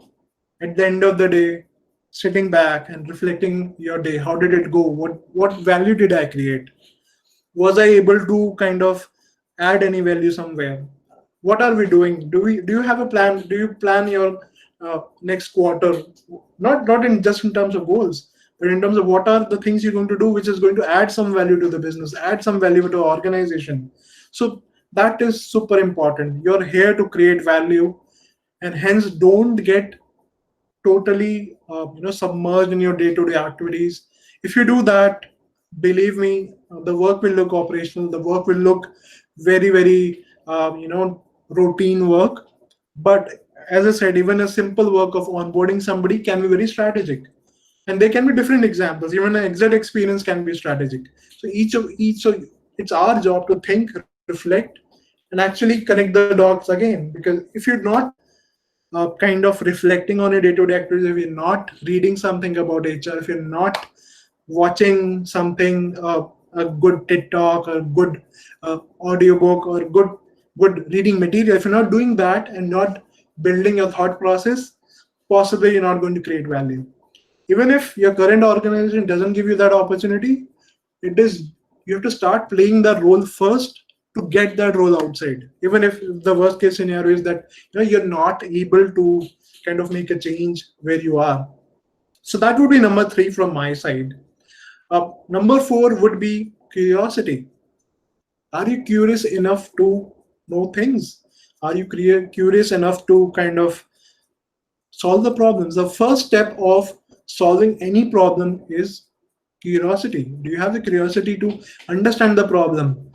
at the end of the day sitting back and reflecting your day? How did it go? What value did I create? Was I able to kind of add any value somewhere? What are we doing? Do you have a plan? Do you plan your next quarter? Not in just in terms of goals, but in terms of what are the things you're going to do, which is going to add some value to the business, add some value to our organization. So that is super important. You're here to create value, and hence don't get totally submerged in your day-to-day activities. If you do that, believe me, the work will look operational, the work will look very, very routine work. But as I said, even a simple work of onboarding somebody can be very strategic, and there can be different examples. Even an exit experience can be strategic. So each of it's our job to think, reflect, and actually connect the dots again. Because if you're not kind of reflecting on your day-to-day activities, if you're not reading something about HR, if you're not watching something, a good TED talk or good audiobook or good reading material, if you're not doing that and not building your thought process, possibly you're not going to create value. Even if your current organization doesn't give you that opportunity, you have to start playing that role first to get that role outside. Even if the worst case scenario is that you're not able to kind of make a change where you are. So that would be number 3 from my side. Number 4 would be curiosity. Are you curious enough to know things? Are you curious enough to kind of solve the problems? The first step of solving any problem is curiosity. Do you have the curiosity to understand the problem,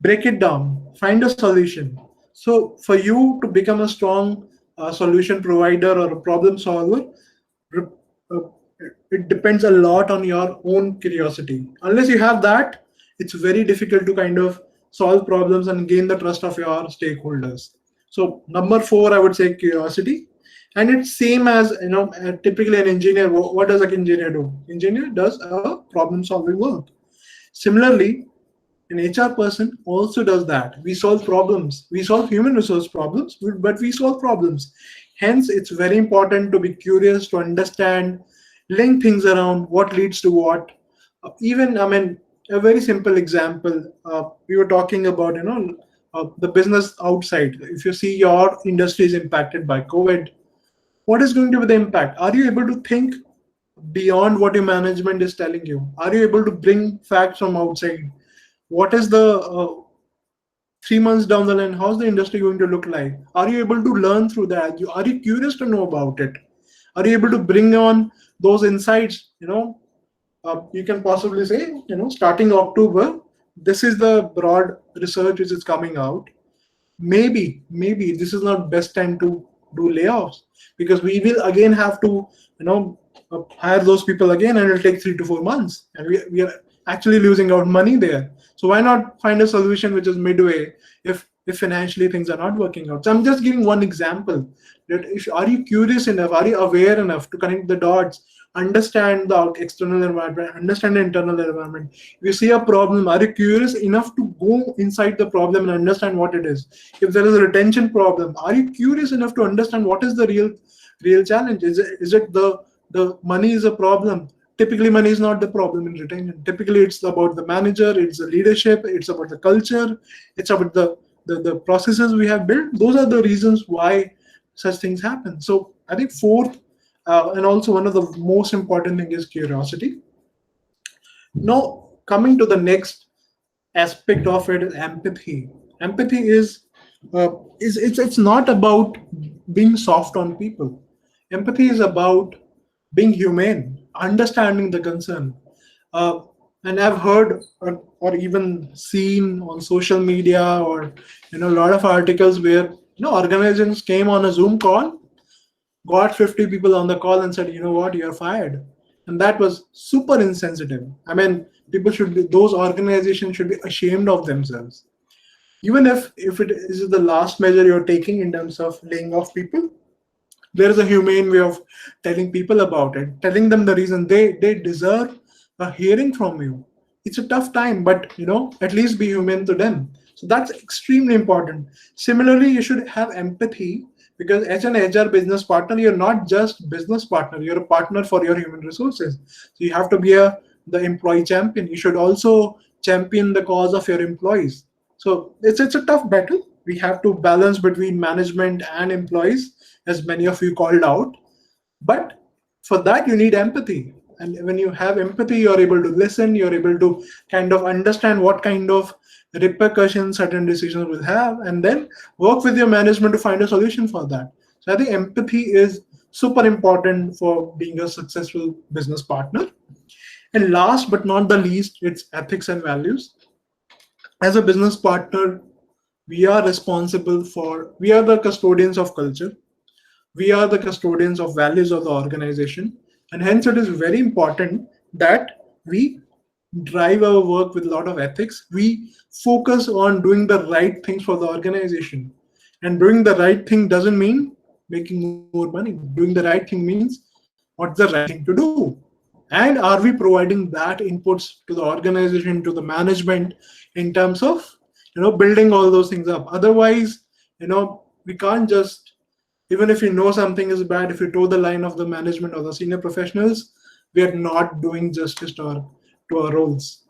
break it down, find a solution? So, for you to become a strong solution provider or a problem solver, re- uh, it depends a lot on your own curiosity. Unless you have that, it's very difficult to kind of solve problems and gain the trust of your stakeholders. So number four, I would say curiosity. And it's same as, typically an engineer. What does an engineer do? Engineer does a problem solving work. Similarly, an HR person also does that. We solve problems. We solve human resource problems, but we solve problems. Hence, it's very important to be curious, to understand, link things around, what leads to what. Even, I mean, a very simple example. We were talking about, the business outside. If you see your industry is impacted by COVID, what is going to be the impact? Are you able to think beyond what your management is telling you? Are you able to bring facts from outside? What is the 3 months down the line, how's the industry going to look like? Are you able to learn through that? Are you curious to know about it? Are you able to bring on those insights? You can possibly say, starting October, this is the broad research which is coming out. Maybe this is not best time to do layoffs, because we will again have to hire those people again, and it'll take 3 to 4 months, and we are actually losing out money there. So why not find a solution which is midway, if financially things are not working out? So I'm just giving one example, that are you curious enough, are you aware enough to connect the dots, understand the external environment, understand the internal environment? If you see a problem, are you curious enough to go inside the problem and understand what it is? If there is a retention problem, are you curious enough to understand what is the real challenge? Is it the money is a problem? Typically, money is not the problem in retention. Typically, it's about the manager, it's the leadership, it's about the culture, it's about the processes we have built. Those are the reasons why such things happen. So I think fourth, and also one of the most important thing is curiosity. Now, coming to the next aspect of it is empathy. Empathy it's not about being soft on people. Empathy is about being humane, understanding the concern. Uh, and I've heard or even seen on social media, or a lot of articles where organizations came on a Zoom call, got 50 people on the call and said, you know what, you're fired. And that was super insensitive. I mean, those organizations should be ashamed of themselves. Even if it is the last measure you're taking in terms of laying off people, there is a humane way of telling people about it, telling them the reason they deserve a hearing from you. It's a tough time, but at least be human to them. So that's extremely important. Similarly, you should have empathy, because as an HR business partner, you're not just business partner, you're a partner for your human resources. So you have to be the employee champion. You should also champion the cause of your employees. So it's a tough battle. We have to balance between management and employees, as many of you called out. But for that, you need empathy. And when you have empathy, you're able to listen, you're able to kind of understand what kind of repercussions certain decisions will have, and then work with your management to find a solution for that. So I think empathy is super important for being a successful business partner. And last but not the least, it's ethics and values. As a business partner, we are the custodians of culture. We are the custodians of values of the organization. And hence it is very important that we drive our work with a lot of ethics. We focus on doing the right things for the organization. And doing the right thing doesn't mean making more money. Doing the right thing means what's the right thing to do. And are we providing that inputs to the organization, to the management, in terms of building all those things up? Otherwise, we can't just, even if you know something is bad, if you toe the line of the management or the senior professionals, we are not doing justice to our roles.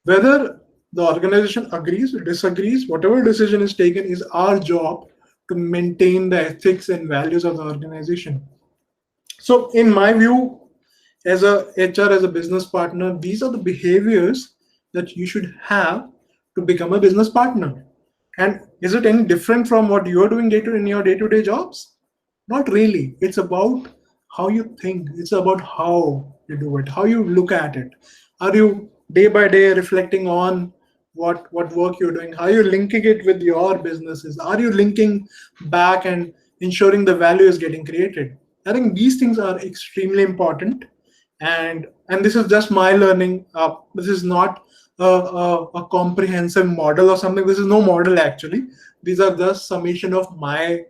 Whether the organization agrees or disagrees, whatever decision is taken is our job to maintain the ethics and values of the organization. So in my view, as a HR, as a business partner, these are the behaviors that you should have to become a business partner. And is it any different from what you're doing in your day-to-day jobs? Not really. It's about how you think. It's about how you do it, how you look at it. Are you day by day reflecting on what work you're doing? Are you linking it with your businesses? Are you linking back and ensuring the value is getting created? I think these things are extremely important, and this is just my learning. This is not a comprehensive model or something. This is no model actually. These are just summation of my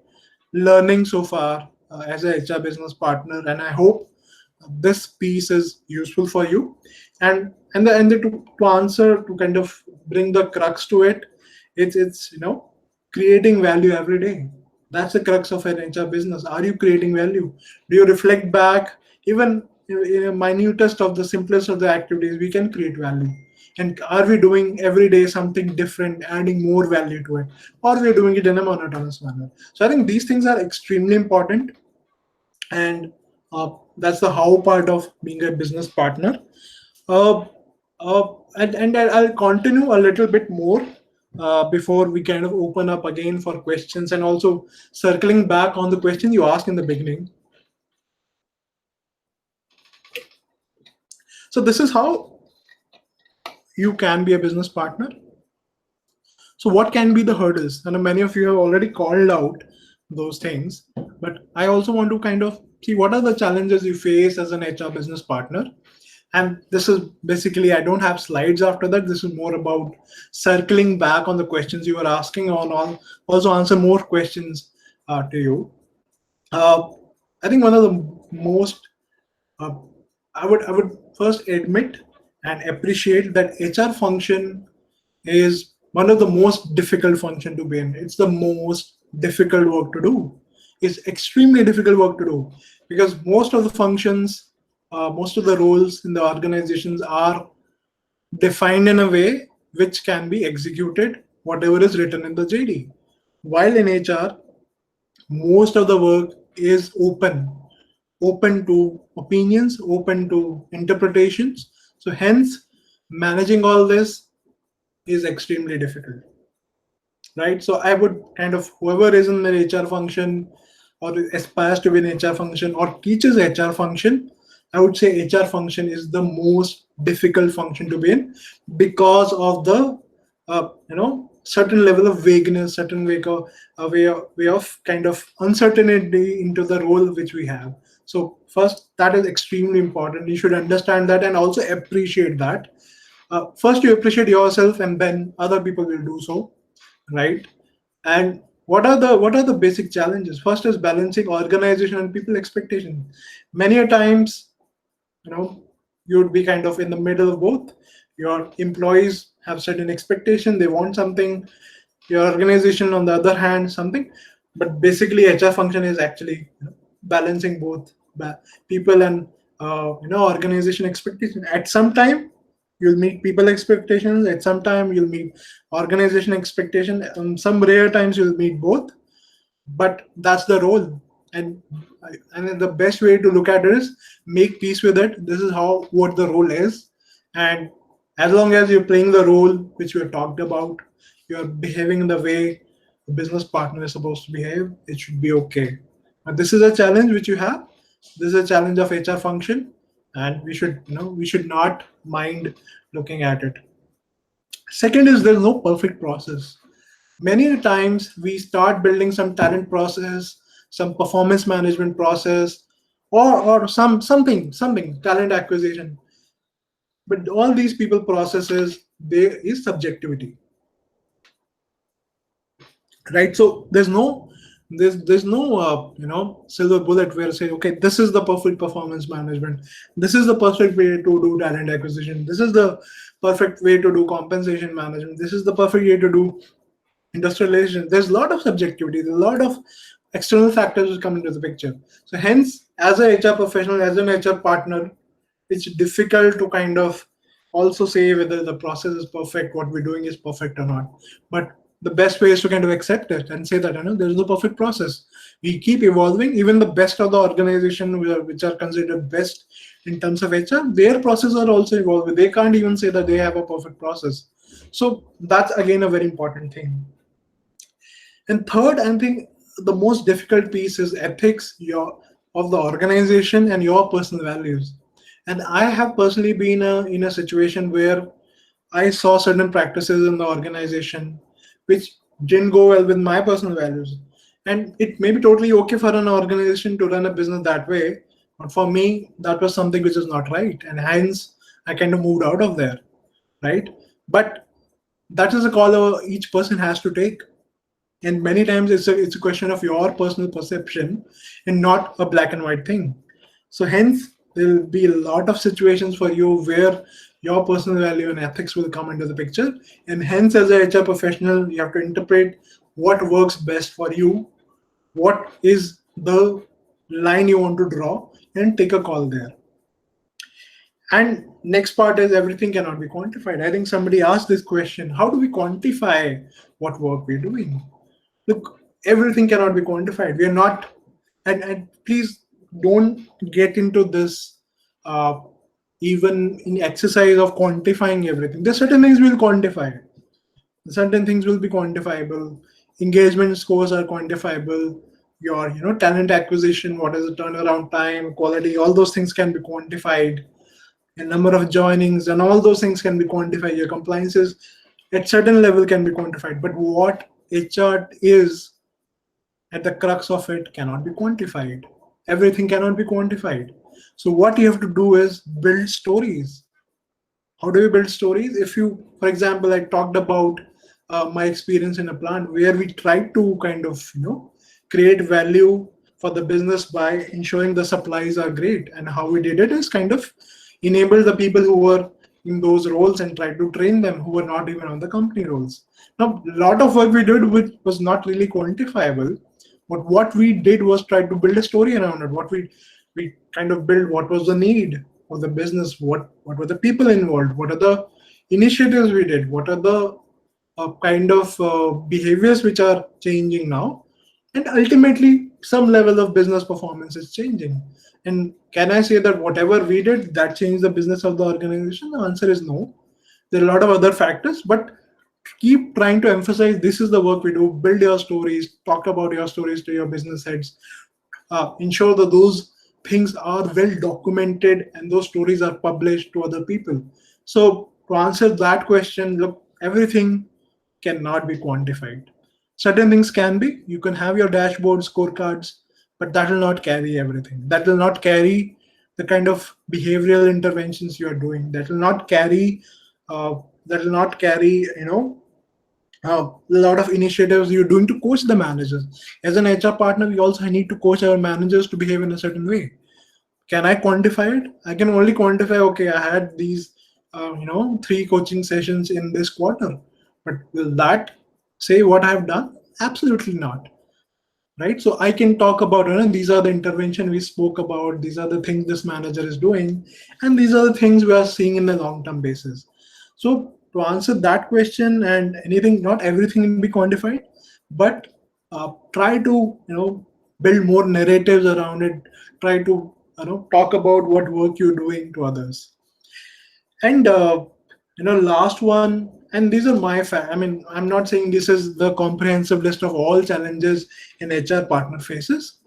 learning so far as a HR business partner, and I hope this piece is useful for you. To answer, to kind of bring the crux to it, it's creating value every day. That's the crux of an HR business. Are you creating value? Do you reflect back? Even in a minutest of the simplest of the activities, we can create value. And are we doing every day something different, adding more value to it, or we're doing it in a monotonous manner? So I think these things are extremely important, and that's the how part of being a business partner. Uh, and I'll continue a little bit more before we kind of open up again for questions, and also circling back on the question you asked in the beginning. So this is how you can be a business partner. So what can be the hurdles? And many of you have already called out those things, but I also want to kind of see what are the challenges you face as an HR business partner. And this is basically, I don't have slides after that. This is more about circling back on the questions you were asking, on also answer more questions to you. I think one of the most, I would first admit and appreciate that HR function is one of the most difficult function to be in. It's the most difficult work to do. It's extremely difficult work to do, because most of the functions, most of the roles in the organizations are defined in a way which can be executed, whatever is written in the JD. While in HR, most of the work is open to opinions, open to interpretations. So hence, managing all this is extremely difficult, right? So I would kind of, whoever is in the HR function or aspires to be in HR function or teaches HR function, I would say HR function is the most difficult function to be in, because of the certain level of vagueness, certain way of kind of uncertainty into the role which we have. So first, that is extremely important. You should understand that and also appreciate that. First, you appreciate yourself, and then other people will do so, right? And what are the basic challenges? First is balancing organization and people expectation. Many a times, you would be kind of in the middle of both. Your employees have certain expectation, they want something. Your organization, on the other hand, something. But basically, HR function is actually balancing both people and organization expectation. At some time, you'll meet people expectations. At some time, you'll meet organization expectation. Some rare times, you'll meet both. But that's the role. And the best way to look at it is make peace with it. This is what the role is. And as long as you're playing the role which we have talked about, you're behaving in the way a business partner is supposed to behave, it should be okay. But this is a challenge which you have. This is a challenge of HR function, and we should not mind looking at it. Second is, there's no perfect process. Many times we start building some talent process, some performance management process, or something talent acquisition. But all these people processes, there is subjectivity, right? So there's no silver bullet where say, okay, this is the perfect performance management, this is the perfect way to do talent acquisition, this is the perfect way to do compensation management, this is the perfect way to do industrial relations. There's a lot of subjectivity, there's a lot of external factors which come into the picture. So hence, as a HR professional, as an HR partner, it's difficult to kind of also say whether the process is perfect, what we're doing is perfect or not. But the best way is to kind of accept it and say that there's no perfect process. We keep evolving. Even the best of the organization, which are considered best in terms of HR, their processes are also evolving. They can't even say that they have a perfect process. So that's again a very important thing. And third, I think the most difficult piece is ethics of the organization and your personal values. And I have personally been in a situation where I saw certain practices in the organization which didn't go well with my personal values. And it may be totally okay for an organization to run a business that way, but for me, that was something which is not right. And hence, I kind of moved out of there, right? But that is a call each person has to take. And many times it's a question of your personal perception and not a black and white thing. So hence there will be a lot of situations for you where your personal value and ethics will come into the picture, and hence as a HR professional you have to interpret what works best for you, what is the line you want to draw, and take a call there. And next part is everything cannot be quantified. I think somebody asked this question, how do we quantify what work we're doing? Look, everything cannot be quantified. We are not, and please don't get into this even in exercise of quantifying everything. There's certain things we'll quantify. Certain things will be quantifiable. Engagement scores are quantifiable. Your talent acquisition, what is the turnaround time, quality, all those things can be quantified. The number of joinings and all those things can be quantified. Your compliances at certain level can be quantified. But what HR is at the crux of it cannot be quantified. Everything cannot be quantified. So what you have to do is build stories. How do you build stories? If you, for example, I talked about my experience in a plant where we tried to kind of create value for the business by ensuring the supplies are great, and how we did it is kind of enable the people who were in those roles and try to train them who were not even on the company roles. Now, a lot of work we did which was not really quantifiable, but what we did was try to build a story around it. What we kind of built, what was the need of the business, what were the people involved, what are the initiatives we did, what are the kind of behaviors which are changing now, and ultimately some level of business performance is changing. And can I say that whatever we did that changed the business of the organization? The answer is no. There are a lot of other factors, but keep trying to emphasize this is the work we do. Build your stories, talk about your stories to your business heads, ensure that those things are well documented and those stories are published to other people. So to answer that question, look, everything cannot be quantified. Certain things can be. You can have your dashboard scorecards, but that will not carry everything. That will not carry the kind of behavioral interventions you are doing. That will not carry a lot of initiatives you're doing to coach the managers. As an HR partner, we also need to coach our managers to behave in a certain way. Can I quantify it? I can only quantify, okay, I had these 3 coaching sessions in this quarter, but will that say what I've done? Absolutely not. Right? So I can talk about, these are the intervention we spoke about, these are the things this manager is doing, and these are the things we are seeing in a long-term basis. So to answer that question, and anything, not everything will be quantified, but try to build more narratives around it. Try to talk about what work you're doing to others. And last one, and these are my I'm not saying this is the comprehensive list of all challenges an HR partner faces.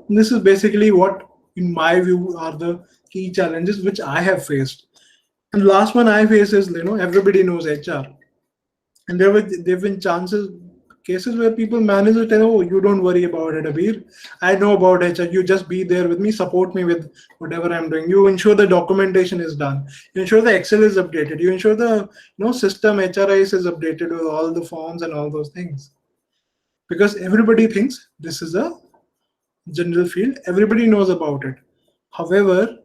This is basically what, in my view, are the key challenges which I have faced. And the last one I face is, everybody knows HR. And there have been cases where people manage to tell, oh, you don't worry about it, Abir. I know about HR. You just be there with me, support me with whatever I'm doing. You ensure the documentation is done. You ensure the Excel is updated. You ensure the system HRIS is updated with all the forms and all those things. Because everybody thinks this is a general field. Everybody knows about it. However,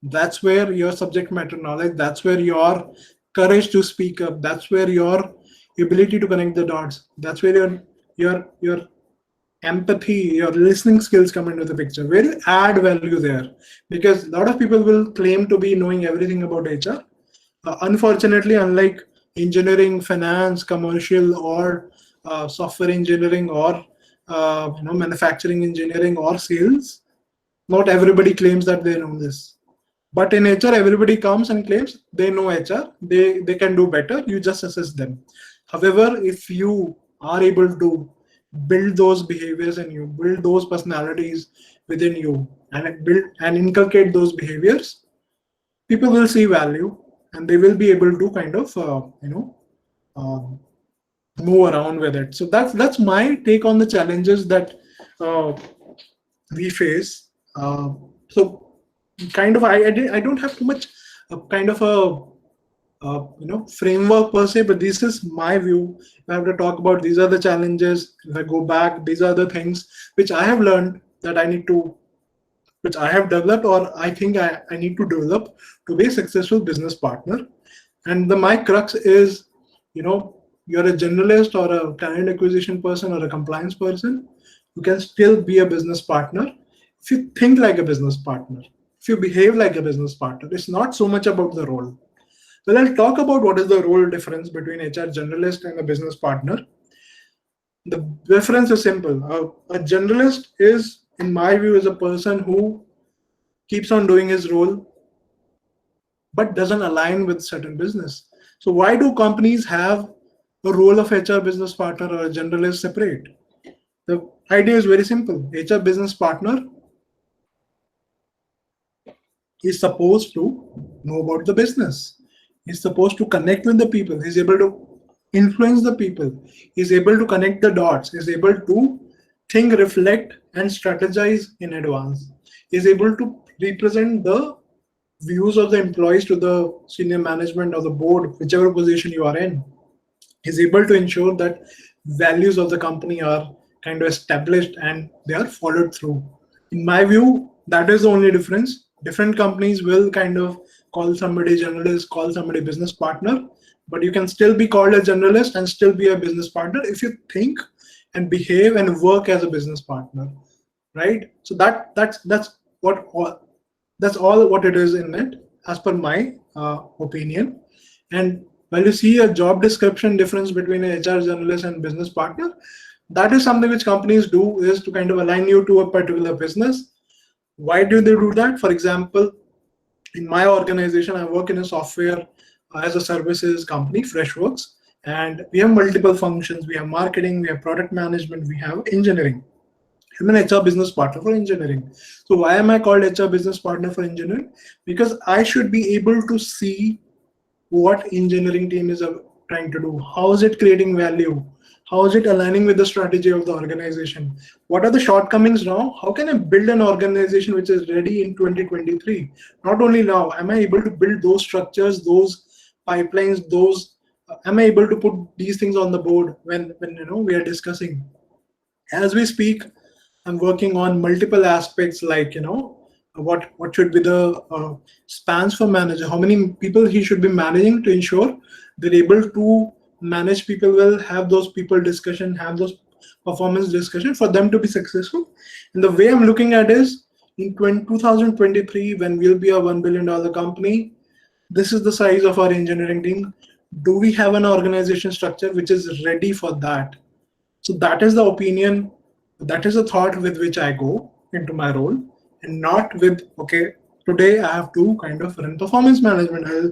that's where your subject matter knowledge, that's where your courage to speak up, that's where your ability to connect the dots, that's where your empathy, your listening skills come into the picture, where you add value there. Because a lot of people will claim to be knowing everything about HR. Unfortunately, unlike engineering, finance, commercial, or software engineering, or manufacturing engineering, or sales, not everybody claims that they know this. But in HR, everybody comes and claims they know HR, they can do better, you just assist them. However, if you are able to build those behaviors in you, build those personalities within you, and build and inculcate those behaviors, people will see value and they will be able to kind of um, move around with it. So that's my take on the challenges that uh, we face. So kind of I don't have too much kind of a framework per se, but this is my view. If I have to talk about, these are the challenges. If I go back, these are the things which I have learned that which I have developed, or I think I need to develop to be a successful business partner. And my crux is, you're a generalist or a talent acquisition person or a compliance person, you can still be a business partner if you think like a business partner, if you behave like a business partner. It's not so much about the role. Well, I'll talk about what is the role difference between HR generalist and a business partner. The difference is simple. A generalist is, in my view, is a person who keeps on doing his role but doesn't align with certain business. So why do companies have a role of HR business partner or a generalist separate? The idea is very simple. HR business partner is supposed to know about the business. He's supposed to connect with the people. He's able to influence the people. He's able to connect the dots. He's able to think, reflect, and strategize in advance. He's able to represent the views of the employees to the senior management or the board, whichever position you are in. He's able to ensure that values of the company are kind of established and they are followed through. In my view, that is the only difference. Different companies will kind of call somebody generalist, call somebody business partner, but you can still be called a generalist and still be a business partner if you think and behave and work as a business partner, right? So that's all what it is in it, as per my opinion. And when you see a job description difference between an HR generalist and business partner, that is something which companies do, is to kind of align you to a particular business. Why do they do that? For example, in my organization, I work in a software as a services company, Freshworks, and we have multiple functions. We have marketing, we have product management, we have engineering. I'm an HR business partner for engineering. So why am I called HR business partner for engineering? Because I should be able to see what engineering team is trying to do. How is it creating value? How is it aligning with the strategy of the organization? What are the shortcomings now? How can I build an organization which is ready in 2023? Not only now, am I able to build those structures, those pipelines, am I able to put these things on the board when we are discussing? As we speak, I'm working on multiple aspects, like what should be the spans for manager, how many people he should be managing to ensure they're able to manage people well, have those people discussion, have those performance discussion for them to be successful. And the way I'm looking at is, in 2023, when we'll be a $1 billion company, this is the size of our engineering team. Do we have an organization structure which is ready for that? So that is the opinion, that is the thought with which I go into my role, and not with, okay, today I have to kind of run performance management, I'll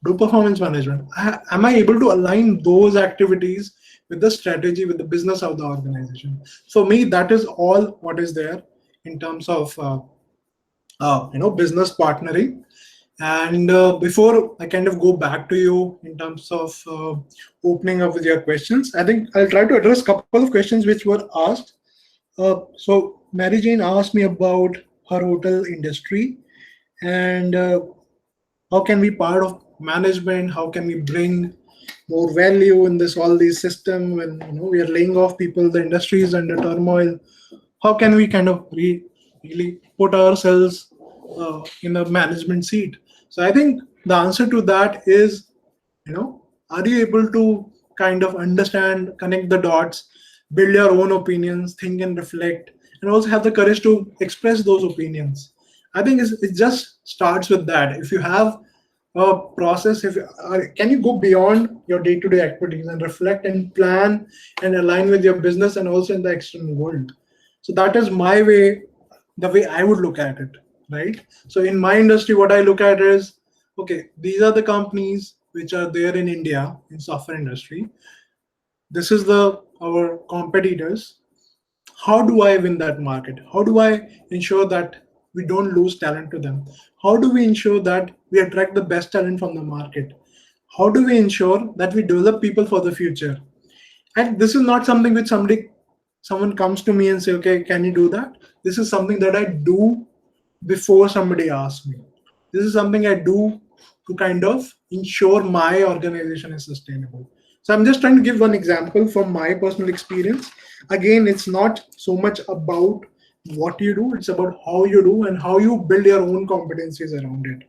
do performance management. Am I able to align those activities with the strategy, with the business of the organization? For me, that is all what is there in terms of business partnering. And before I kind of go back to you in terms of opening up with your questions, I think I'll try to address a couple of questions which were asked. So Mary Jane asked me about her hotel industry and how can we part of management, how can we bring more value in all these system when we are laying off people, the industry is under turmoil. How can we kind of really put ourselves in a management seat? So I think the answer to that is, are you able to kind of understand, connect the dots, build your own opinions, think and reflect, and also have the courage to express those opinions? I think it just starts with that. If you have a process, can you go beyond your day-to-day activities and reflect and plan and align with your business and also in the external world? So that is my way, the way I would look at it. right? So in my industry, what I look at is, okay, these are the companies which are there in India in software industry. This is the our competitors. How do I win that market? How do I ensure that we don't lose talent to them? How do we ensure that we attract the best talent from the market? How do we ensure that we develop people for the future? And this is not something which someone comes to me and say, okay, can you do that? This is something that I do before somebody asks me. This is something I do to kind of ensure my organization is sustainable. So I'm just trying to give one example from my personal experience. Again, it's not so much about what you do, it's about how you do and how you build your own competencies around it.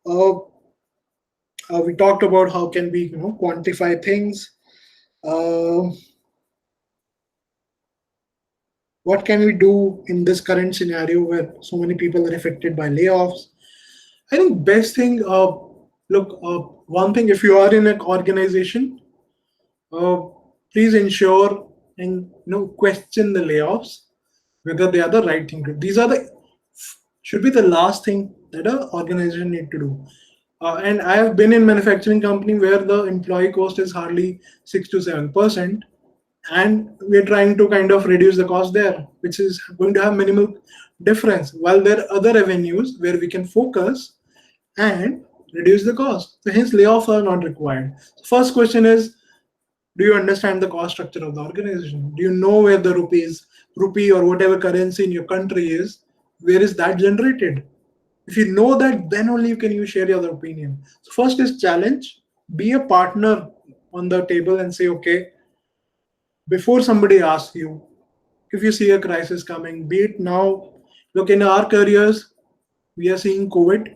Uh, we talked about how can we quantify things. Uh, what can we do in this current scenario where so many people are affected by layoffs? I think best thing, look, one thing, if you are in an organization, uh, please ensure and question the layoffs, whether they are the right thing to do. These are the should be the last thing that an organization need to do. And I have been in manufacturing company where the employee cost is hardly 6 to 7%, and we're trying to kind of reduce the cost there, which is going to have minimal difference. While there are other avenues where we can focus and reduce the cost. So hence layoffs are not required. First question is, do you understand the cost structure of the organization? Do you know where the rupee or whatever currency in your country is? Where is that generated? If you know that, then only you can share your opinion. So first is challenge. Be a partner on the table and say, okay, before somebody asks you, if you see a crisis coming, be it now, look, in our careers, we are seeing COVID.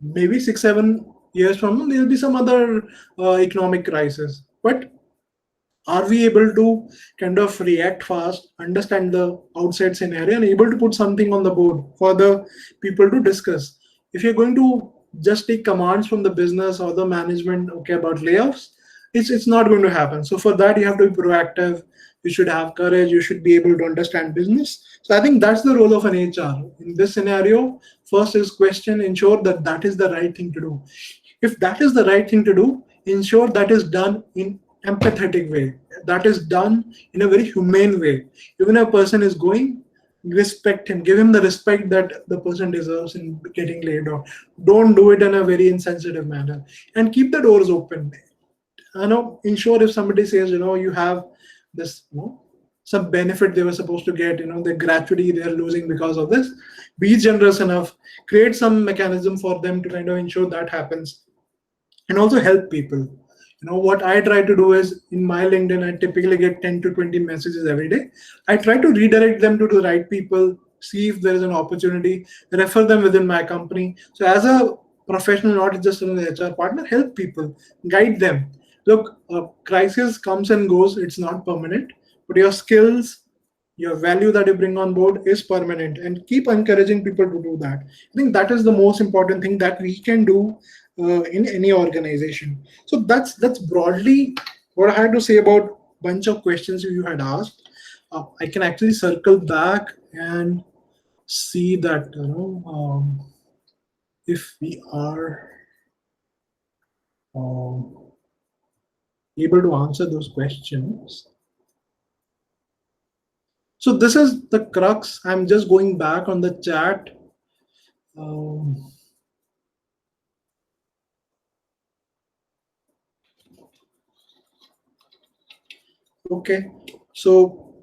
Maybe 6 7 years from now, there will be some other economic crisis. But are we able to kind of react fast, understand the outside scenario, and able to put something on the board for the people to discuss? If you're going to just take commands from the business or the management, okay, about layoffs, it's not going to happen. So for that, you have to be proactive. You should have courage. You should be able to understand business. So I think that's the role of an HR in this scenario. First is question, ensure that that is the right thing to do. If that is the right thing to do, ensure that is done in empathetic way, that is done in a very humane way. Even if a person is going, respect him, give him the respect that the person deserves in getting laid off. Don't do it in a very insensitive manner, and keep the doors open. Ensure if somebody says, you have this, some benefit they were supposed to get, the gratuity they're losing because of this, be generous enough, create some mechanism for them to kind of ensure that happens, and also help people. What I try to do is, in my LinkedIn, I typically get 10 to 20 messages every day. I try to redirect them to the right people, see if there is an opportunity, refer them within my company. So as a professional, not just an HR partner, help people, guide them. Look, crisis comes and goes, it's not permanent, but your skills, your value that you bring on board is permanent, and keep encouraging people to do that. I think that is the most important thing that we can do in any organization. So that's broadly what I had to say about bunch of questions you had asked. I can actually circle back and see that if we are able to answer those questions. So this is the crux. I'm just going back on the chat. Okay, so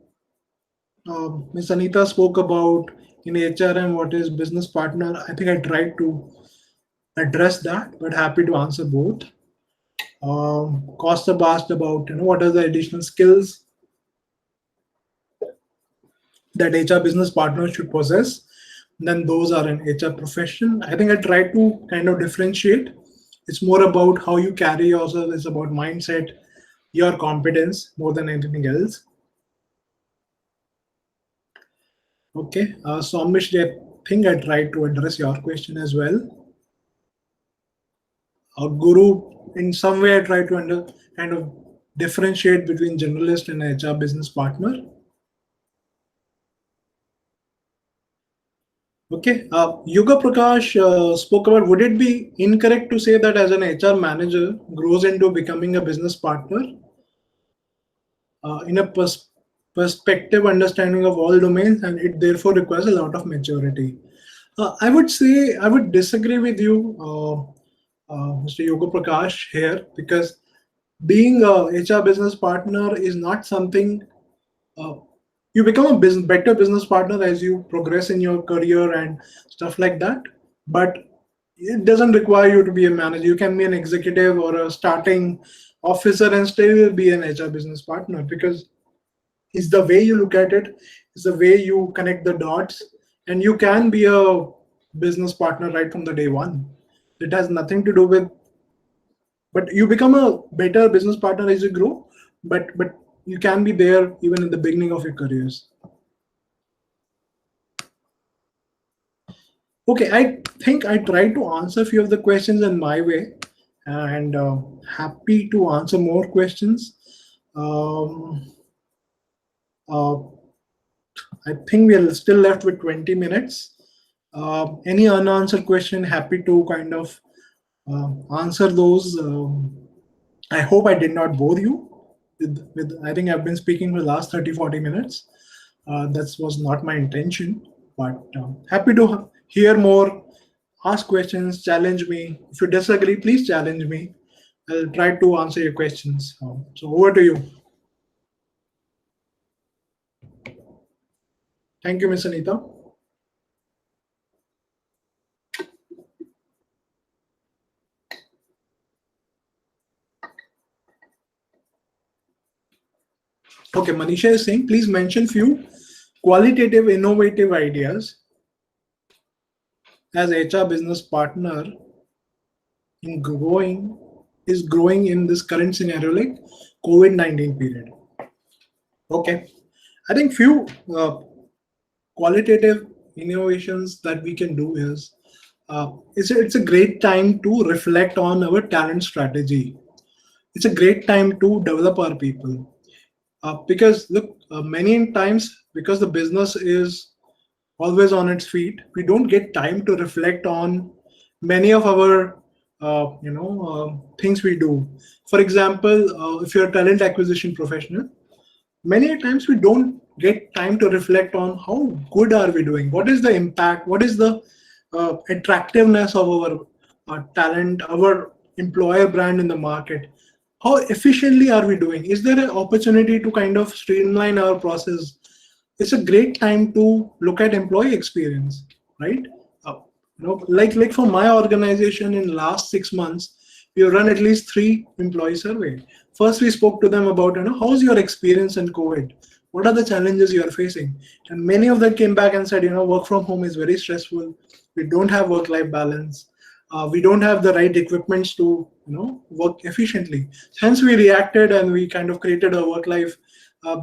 Ms. Anita spoke about in HRM what is business partner. I think I tried to address that, but happy to answer both. Costa asked about what are the additional skills that HR business partners should possess. Then those are an HR profession. I think I tried to kind of differentiate. It's more about how you carry yourself. It's about mindset, your competence more than anything else. Okay, so Amish, I think I tried to address your question as well. Guru, in some way I tried to kind of differentiate between generalist and HR business partner. Okay, Yuga Prakash spoke about, would it be incorrect to say that as an HR manager grows into becoming a business partner in a perspective understanding of all domains, and it therefore requires a lot of maturity? I would say I would disagree with you, Mr. Yoga Prakash here, because being a HR business partner is not something uh, you become a better business partner as you progress in your career and stuff like that. But it doesn't require you to be a manager. You can be an executive or a starting officer and still be an HR business partner, because it's the way you look at it, it's the way you connect the dots, and you can be a business partner right from the day one. It has nothing to do with, but you become a better business partner as you grow, but you can be there even in the beginning of your careers. Okay, I think I tried to answer a few of the questions in my way, and happy to answer more questions. Um, uh, I think we are still left with 20 minutes. Any unanswered question, happy to kind of answer those. I hope I did not bore you with I think I've been speaking for the last 30-40 minutes. That was not my intention, but happy to hear more, ask questions, challenge me. If you disagree, please challenge me. I'll try to answer your questions. So over to you. Thank you, Ms. Anita. Okay, Manisha is saying, please mention few qualitative, innovative ideas as HR business partner in growing in this current scenario like COVID-19 period. Okay, I think few qualitative innovations that we can do is it's a great time to reflect on our talent strategy. It's a great time to develop our people. Because look, many times because the business is always on its feet, we don't get time to reflect on many of our things we do. For example, if you're a talent acquisition professional, many times we don't get time to reflect on how good are we doing, what is the impact, what is the attractiveness of our talent, our employer brand in the market, how efficiently are we doing, is there an opportunity to kind of streamline our process. It's a great time to look at employee experience, right? Like for my organization in last 6 months, we have run at least 3 employee survey. First, we spoke to them about, how's your experience in COVID? What are the challenges you are facing? And many of them came back and said, work from home is very stressful. We don't have work-life balance. We don't have the right equipments to, work efficiently. Hence, we reacted and we kind of created a work-life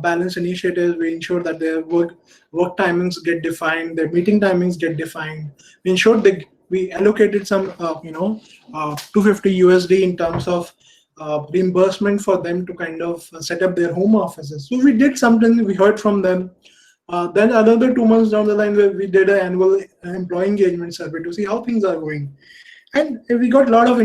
balance initiatives. We ensure that their work timings get defined, their meeting timings get defined. We ensured that we allocated some 250 USD in terms of reimbursement for them to kind of set up their home offices. So we did something, we heard from them. Then another 2 months down the line, we did an annual employee engagement survey to see how things are going, and we got a lot of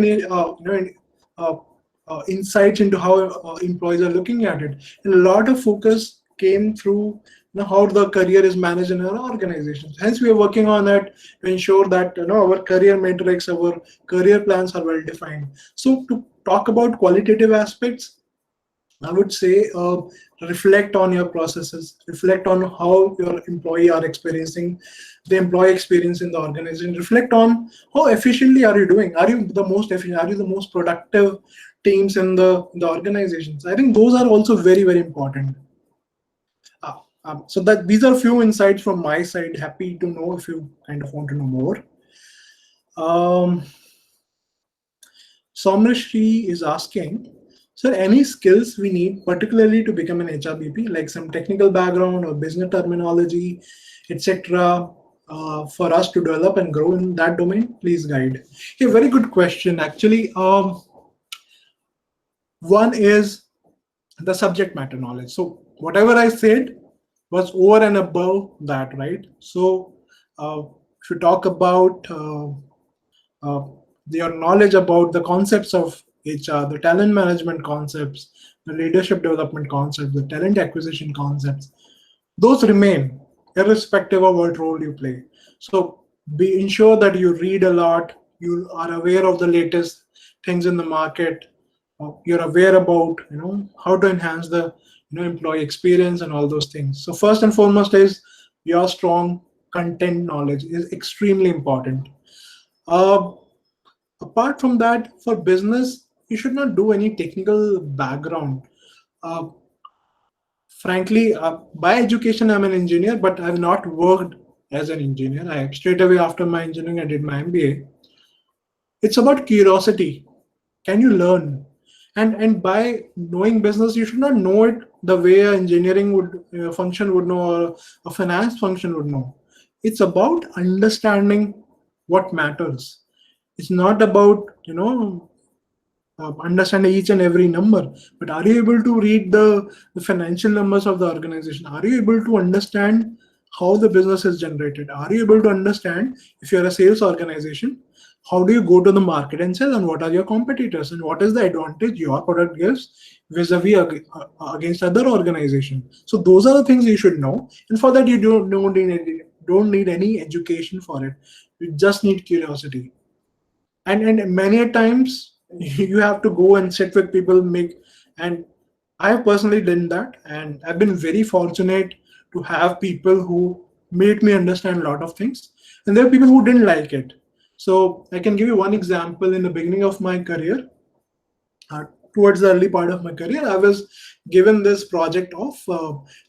insights into how employees are looking at it, and a lot of focus came through how the career is managed in our organizations. Hence, we are working on it to ensure that our career metrics, our career plans are well defined. So, to talk about qualitative aspects, I would say reflect on your processes, reflect on how your employee are experiencing the employee experience in the organization, reflect on how efficiently are you doing. Are you the most efficient? Are you the most productive teams in the organizations? I think those are also very, very important. So that these are few insights from my side. Happy to know if you kind of want to know more. Somrashri is asking, sir, any skills we need particularly to become an HRBP, like some technical background or business terminology, etc., for us to develop and grow in that domain? Please guide. A very good question. Actually, one is the subject matter knowledge. So whatever I said was over and above that, right? So if you talk about uh, your knowledge about the concepts of HR, the talent management concepts, the leadership development concepts, the talent acquisition concepts, those remain irrespective of what role you play. So be ensure that you read a lot, you are aware of the latest things in the market, you're aware about how to enhance the employee experience and all those things. So first and foremost is your strong content knowledge is extremely important. Uh, Apart from that, for business, you should not do any technical background. Uh, Frankly, by education, I'm an engineer, but I've not worked as an engineer. I straight away after my engineering, I did my MBA. It's about curiosity. Can you learn? And by knowing business, you should not know it the way a engineering would function would know, or a finance function would know. It's about understanding what matters. It's not about understand each and every number, but are you able to read the financial numbers of the organization? Are you able to understand how the business is generated? Are you able to understand, if you're a sales organization, how do you go to the market and sell, and what are your competitors, and what is the advantage your product gives vis-a-vis against other organizations? So those are the things you should know, and for that you don't need any education for it. You just need curiosity. And many a times you have to go and sit with people, and I have personally done that, and I've been very fortunate to have people who made me understand a lot of things, and there are people who didn't like it. So I can give you one example. In the beginning of my career, uh, towards the early part of my career, I was given this project of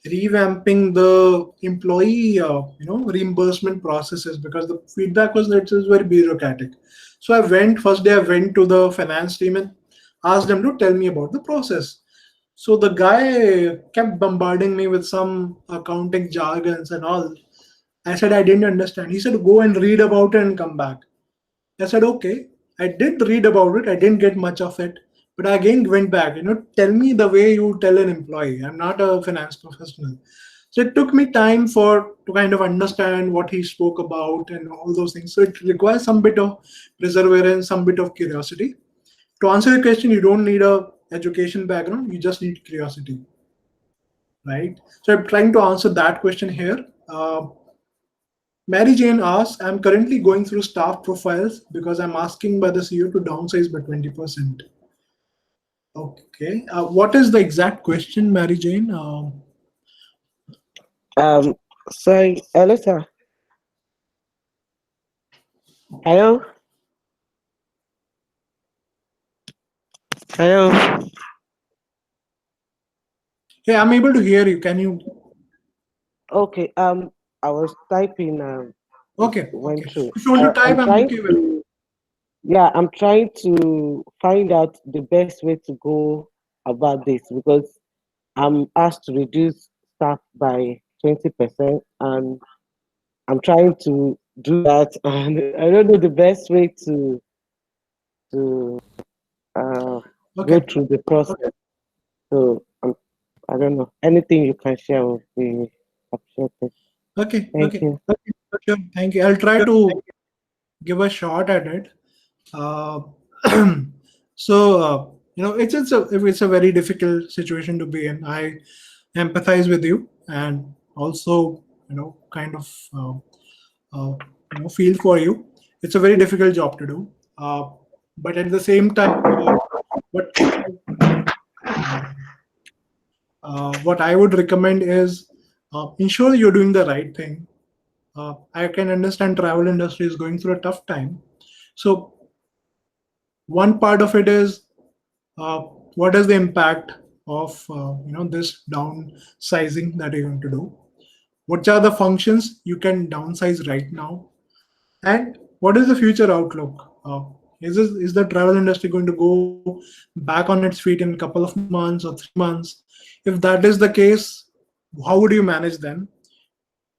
revamping the employee reimbursement processes, because the feedback was that it was very bureaucratic. So first day I went to the finance team and asked them to tell me about the process. So the guy kept bombarding me with some accounting jargons and all. I said I didn't understand. He said, go and read about it and come back. I said, okay. I did read about it. I didn't get much of it. But I again went back, tell me the way you tell an employee. I'm not a finance professional. So it took me time to kind of understand what he spoke about and all those things. So it requires some bit of perseverance, some bit of curiosity. To answer your question, you don't need a education background. You just need curiosity, right? So I'm trying to answer that question here. Mary Jane asks, I'm currently going through staff profiles because I'm asking by the CEO to downsize by 20%. Okay. What is the exact question, Mary Jane? Sorry, Alyssa. Hello? Hello? Hey, I'm able to hear you. Can you? Okay, I was typing, Okay. went Okay. through. If you want to type, I'm okay with it. Yeah, I'm trying to find out the best way to go about this, because I'm asked to reduce staff by 20%, and I'm trying to do that, and I don't know the best way to go Okay. through the process. So I don't know. Anything you can share will be appreciated. Okay. Thank Okay. you. Sure. Thank you. I'll try to give a shot at it. Uh, so it's a very difficult situation to be in. I empathize with you, and also kind of feel for you. It's a very difficult job to do, but at the same time, what what I would recommend is ensure you're doing the right thing. I can understand travel industry is going through a tough time. So one part of it is uh, what is the impact of this downsizing that you're going to do? What are the functions you can downsize right now? And what is the future outlook? Is the travel industry going to go back on its feet in a couple of months or 3 months? If that is the case, how would you manage them?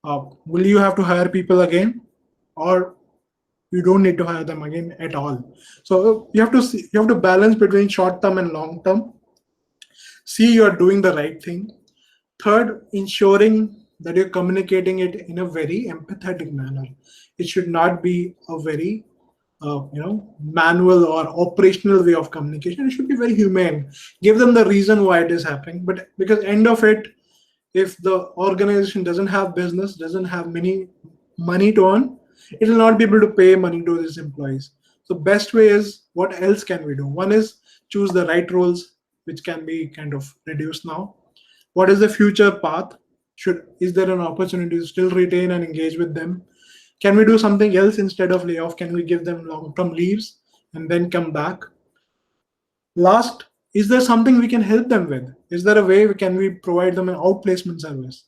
Will you have to hire people again, or you don't need to hire them again at all? So you have to balance between short term and long term. See, you are doing the right thing. Third, ensuring that you're communicating it in a very empathetic manner. It should not be a very manual or operational way of communication. It should be very humane. Give them the reason why it is happening. But because end of it, if the organization doesn't have business, doesn't have many money to earn, it will not be able to pay money to its employees. So best way is, what else can we do? One is choose the right roles, which can be kind of reduced now. What is the future path? Is there an opportunity to still retain and engage with them? Can we do something else instead of layoff? Can we give them long-term leaves and then come back? Last, is there something we can help them with? Is there a way can we provide them an outplacement service?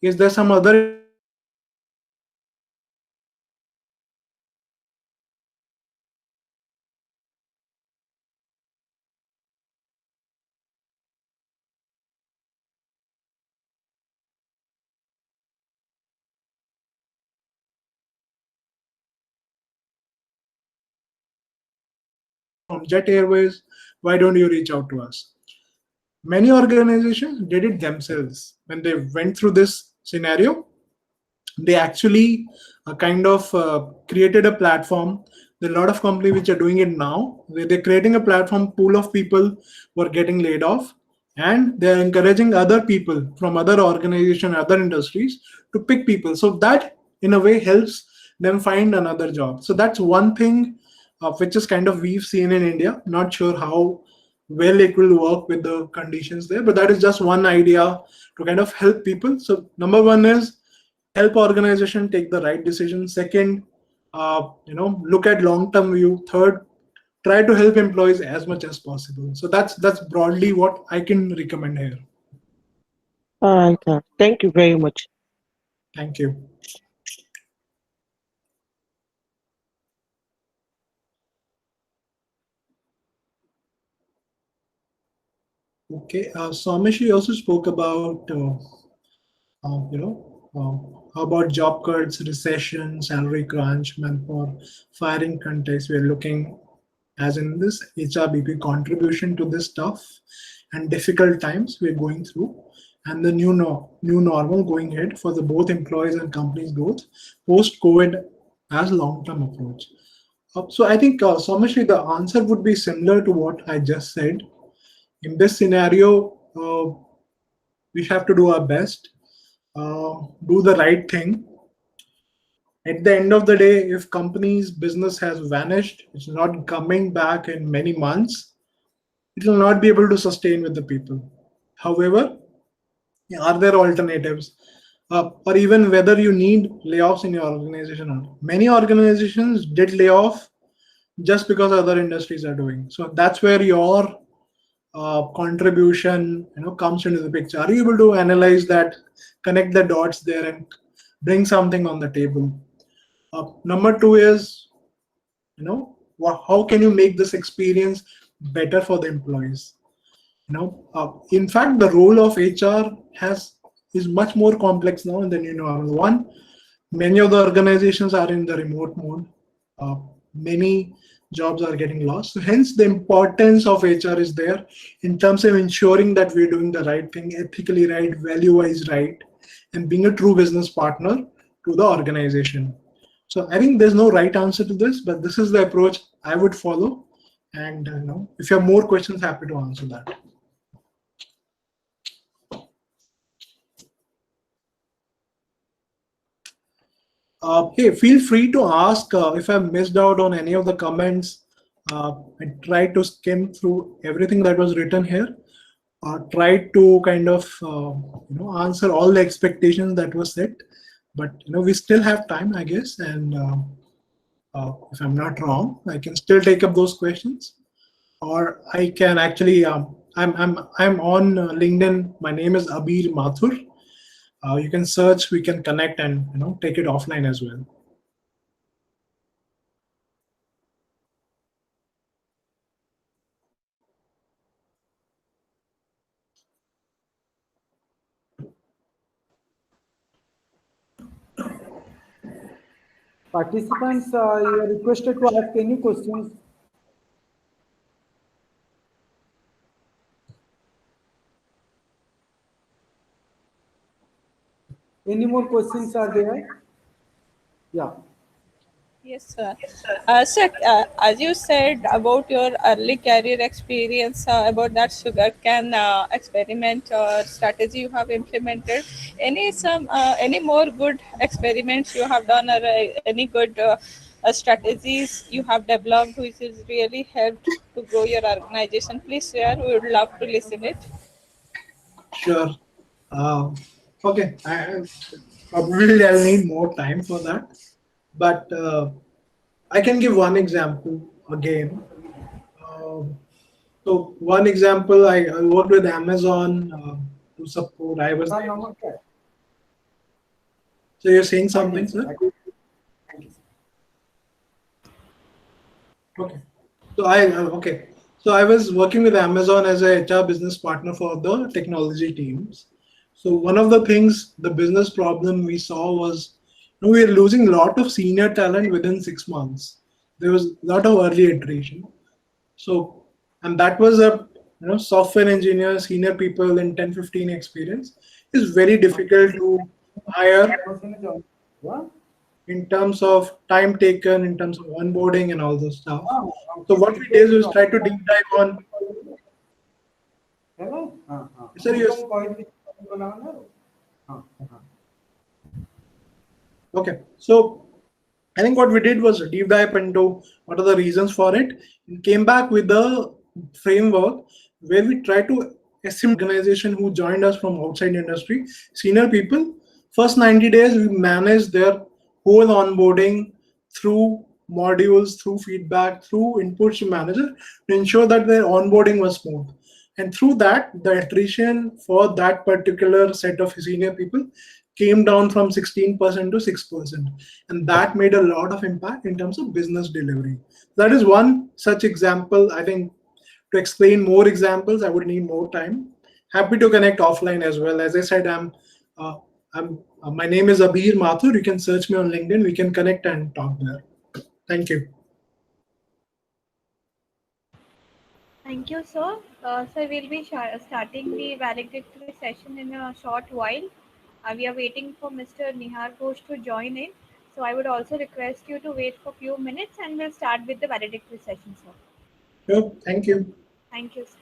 Is there some other from Jet Airways? Why don't you reach out to us? Many organizations did it themselves. When they went through this scenario, they actually kind of created a platform. There are a lot of companies which are doing it now, where they're creating a platform pool of people who are getting laid off, and they're encouraging other people from other organizations, other industries to pick people. So that in a way helps them find another job. So that's one thing which is kind of we've seen in India. Not sure how well it will work with the conditions there, but that is just one idea to kind of help people. So number one is help organization take the right decision. Second, look at long-term view. Third, try to help employees as much as possible. So that's broadly what I can recommend here. All right. Thank you very much. Thank you. Okay, Somesh also spoke about how about job cuts, recession, salary crunch, manpower, firing context. We're looking as in this HRBP contribution to this tough and difficult times we're going through, and the new normal going ahead for the both employees and companies growth post COVID as long-term approach. So I think Someshri, the answer would be similar to what I just said. In this scenario, we have to do our best, do the right thing. At the end of the day, if company's business has vanished, it's not coming back in many months, it will not be able to sustain with the people. However, are there alternatives? Or even whether you need layoffs in your organization or not. Many organizations did lay off just because other industries are doing. So that's where your contribution comes into the picture. Are you able to analyze that, connect the dots there, and bring something on the table? Number two is, how can you make this experience better for the employees? In fact, the role of HR is much more complex now in the new normal. One, many of the organizations are in the remote mode. Many jobs are getting lost. So hence, the importance of HR is there in terms of ensuring that we're doing the right thing, ethically right, value-wise right, and being a true business partner to the organization. So I think there's no right answer to this, but this is the approach I would follow. And if you have more questions, happy to answer that. Hey, feel free to ask if I've missed out on any of the comments. I tried to skim through everything that was written here. Tried to kind of answer all the expectations that were set, but we still have time, I guess. And if I'm not wrong, I can still take up those questions, or I can actually. I'm on LinkedIn. My name is Abir Mathur. You can search, we can connect, and take it offline as well. Participants, you are requested to ask any questions. Any more questions are there? Yeah. Yes, sir. Sir, as you said about your early career experience, about that sugar can experiment or strategy you have implemented, any more good experiments you have done, or any good strategies you have developed which has really helped to grow your organization? Please share. We would love to listen it. Sure. Okay. Probably I'll need more time for that, but I can give one example again. Um so one example, I worked with Amazon to support. I was Sir, there. namaskar. So you're saying something, Fine, sir? sir. Thank you, sir. Okay. Okay. So I was working with Amazon as a HR business partner for the technology teams. So one of the things, the business problem we saw was, we were losing a lot of senior talent within 6 months. There was a lot of early iteration. So, and that was a, software engineer, senior people in 10, 15 experience is very difficult to hire What? in terms of time taken, in terms of onboarding and all those stuff. Ah, So what we did was try to deep dive on. Hello? Sir, ମୁଁ yes. ତମକୁ କହିଥିଲି बनाओ ना। हाँ, हाँ। Okay. So I think what we did was deep dive into what are the reasons for it, and came back with the framework where we try to estimate organization who joined us from outside industry, senior people. First 90 days, we manage their whole onboarding through modules, through feedback, through inputs to manager to ensure that their onboarding was smooth. And through that, the attrition for that particular set of senior people came down from 16% to 6%. And that made a lot of impact in terms of business delivery. That is one such example. I think to explain more examples, I would need more time. Happy to connect offline as well. As I said, uh, my name is Abir Mathur. You can search me on LinkedIn. We can connect and talk there. Thank you. Thank you, sir. So we'll be starting the valedictory session in a short while. We are waiting for Mr. Nihar Ghosh to join in. So I would also request you to wait for a few minutes and we'll start with the valedictory session, sir. Sure. Thank you. Thank you, sir.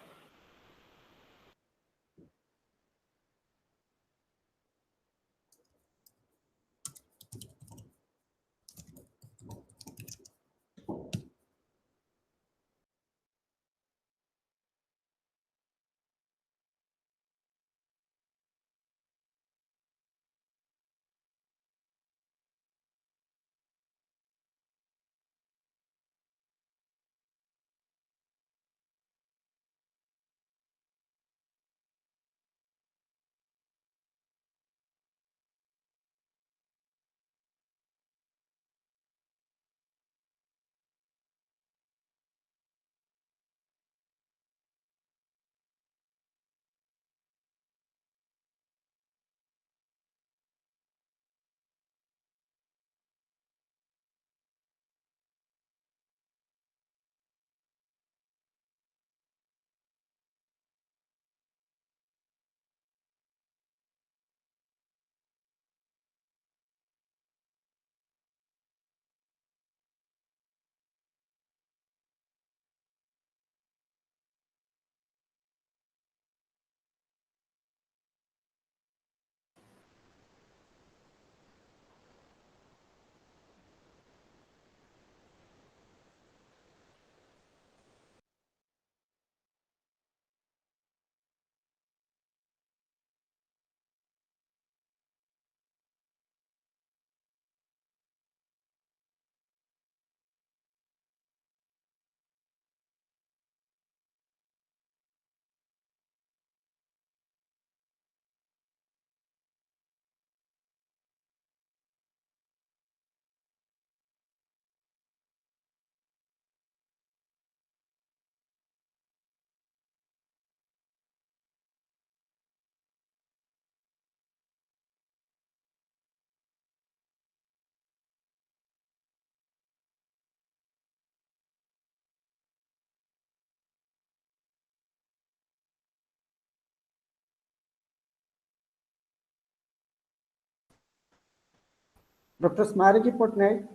Dr. Biswajeet Pattanayak,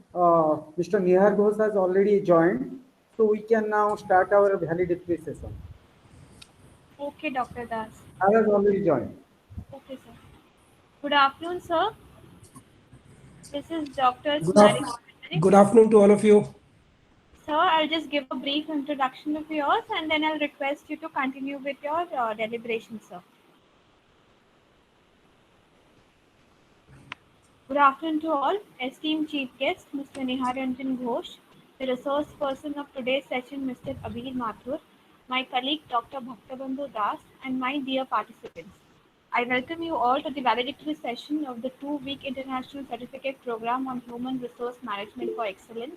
Mr. Nihar Ghosh has already joined, so we can now start our valedictory session. Okay, Dr. Das. I has already joined. Okay, sir. Good afternoon, sir. This is Dr. Good, Smarika Pattanayak. good afternoon to all of you. Sir, I'll just give a brief introduction of yours and then I'll request you to continue with your deliberation, sir. Good afternoon to all. Esteemed Chief Guest, Mr. Niharanjan Ghosh, the resource person of today's session, Mr. Abir Mathur, my colleague, Dr. Bhaktabandhu Das, and my dear participants. I welcome you all to the valedictory session of the 2-week International Certificate Program on Human Resource Management for Excellence.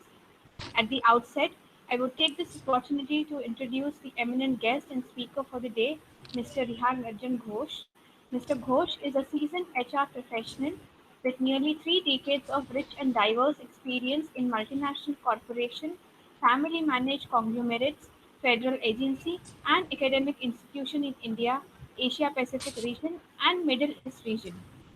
At the outset, I would take this opportunity to introduce the eminent guest and speaker for the day, Mr. Niharanjan Ghosh. Mr. Ghosh is a seasoned HR professional with nearly 3 decades of rich and diverse experience in multinational corporation, family-managed conglomerates, federal agency, and academic institution in India, Asia-Pacific region, and Middle East region.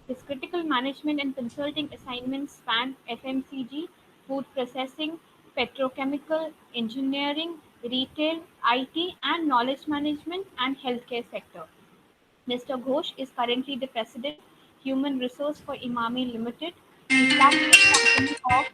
His critical management and consulting assignments span FMCG, food processing, petrochemical, engineering, retail, IT, and knowledge management and healthcare sector. Mr. Ghosh is currently the President, Human Resource for Imami Limited, the flagship company of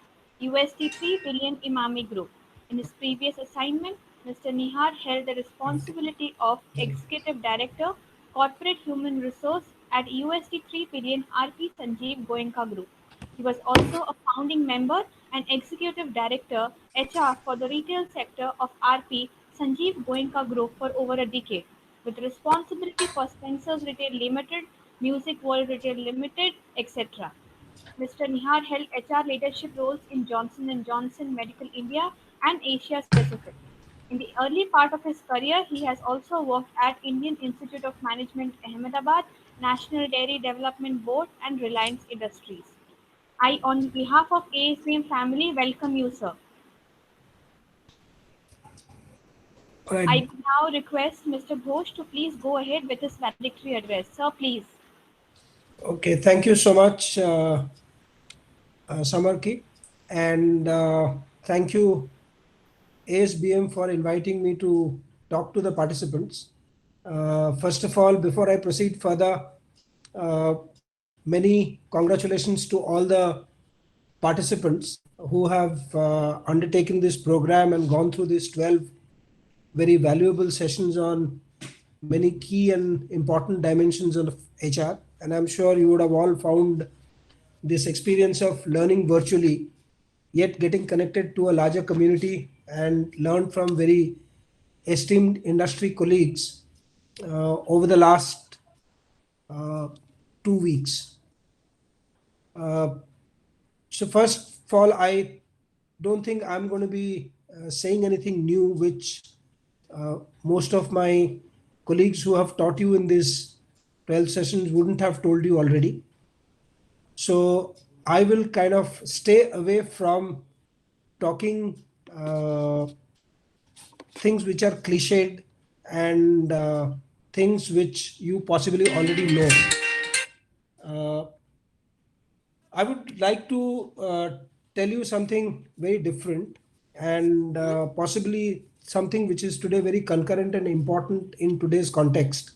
USD 3 billion Imami Group. In his previous assignment, Mr. Nihar held the responsibility of Executive Director, Corporate Human Resource at USD 3 billion RP Sanjeev Goenka Group. He was also a founding member and Executive Director, HR for the retail sector of RP Sanjeev Goenka Group for over a decade, with responsibility for Spencer's Retail Limited, Music World Retail Limited, etc. Mr. Nihar held HR leadership roles in Johnson & Johnson Medical India and Asia Pacific. In the early part of his career, he has also worked at Indian Institute of Management, Ahmedabad, National Dairy Development Board, and Reliance Industries. I, on behalf of ASBM family, welcome you, sir. Right. I now request Mr. Ghosh to please go ahead with his valedictory address. Sir, please. Okay, thank you so much, Samarki, and thank you, ASBM, for inviting me to talk to the participants. First of all, before I proceed further, many congratulations to all the participants who have undertaken this program and gone through these 12 very valuable sessions on many key and important dimensions of HR. And I'm sure you would have all found this experience of learning virtually, yet getting connected to a larger community and learn from very esteemed industry colleagues over the last 2 weeks. So first of all, I don't think I'm going to be saying anything new, which most of my colleagues who have taught you in these 12 sessions wouldn't have told you already. So I will kind of stay away from talking things which are cliched and things which you possibly already know. I would like to tell you something very different and possibly something which is today very concurrent and important in today's context,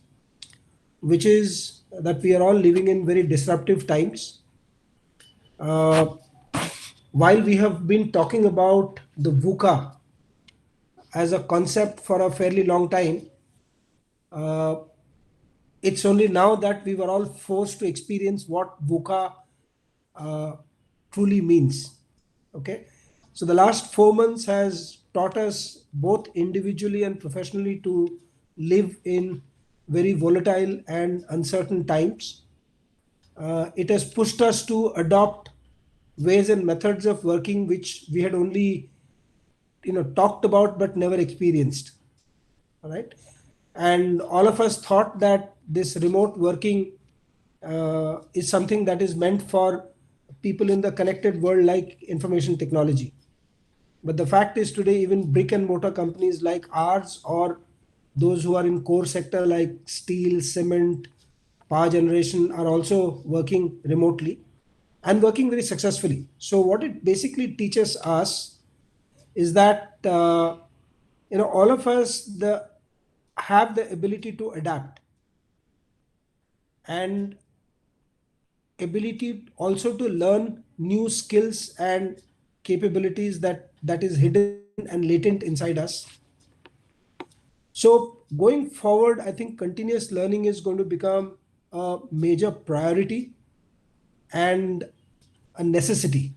which is that we are all living in very disruptive times. While we have been talking about the VUCA as a concept for a fairly long time, it's only now that we were all forced to experience what VUCA truly means. Okay, so the last 4 months has taught us both individually and professionally to live in very volatile and uncertain times. It has pushed us to adopt ways and methods of working which we had only talked about but never experienced. All right, and all of us thought that this remote working is something that is meant for people in the connected world like information technology. But the fact is today, even brick and mortar companies like ours or those who are in core sector like steel, cement, power generation are also working remotely. and working very successfully. So what it basically teaches us is that all of us have the ability to adapt, and ability also to learn new skills and capabilities that is hidden and latent inside us. So going forward, I think continuous learning is going to become a major priority and a necessity,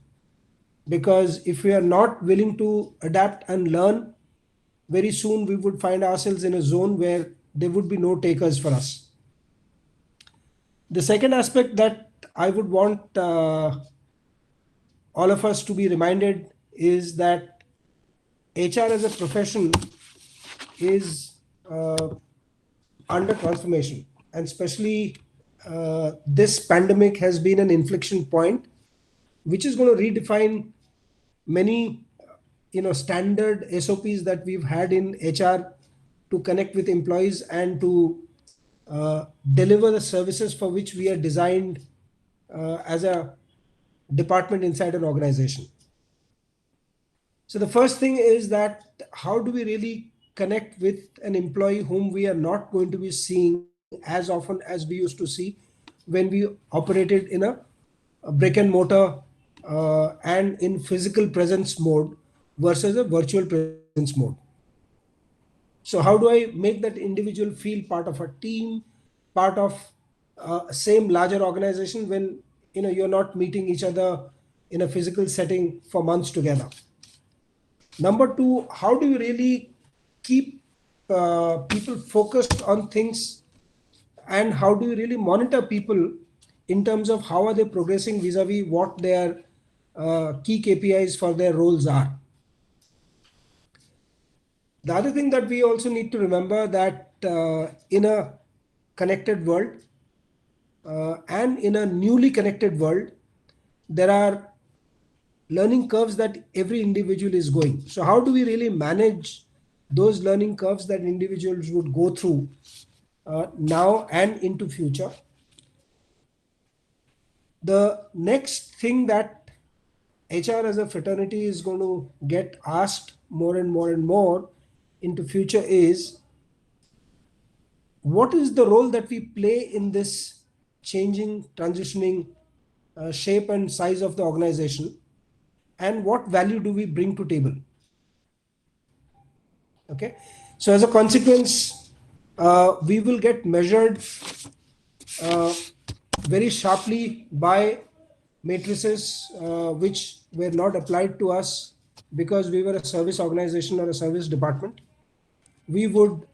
because if we are not willing to adapt and learn, very soon we would find ourselves in a zone where there would be no takers for us. The second aspect that I would want all of us to be reminded is that HR as a profession is under transformation, and especially this pandemic has been an inflection point which is going to redefine many standard SOPs that we've had in HR to connect with employees and to deliver the services for which we are designed as a department inside an organization. So the first thing is that how do we really connect with an employee whom we are not going to be seeing as often as we used to see when we operated in a brick and mortar and in physical presence mode versus a virtual presence mode. So how do I make that individual feel part of a team, part of same larger organization when you're not meeting each other in a physical setting for months together? Number two, how do you really keep people focused on things, and how do you really monitor people in terms of how are they progressing vis-a-vis what their key KPIs for their roles are? The other thing that we also need to remember that in a connected world and in a newly connected world, there are learning curves that every individual is going. So how do we really manage those learning curves that individuals would go through now and into future? The next thing that HR as a fraternity is going to get asked more and more and more into future is, what is the role that we play in this changing, transitioning shape and size of the organization, and what value do we bring to table? Okay, so as a consequence, we will get measured very sharply by matrices which were not applied to us because we were a service organization or a service department. We would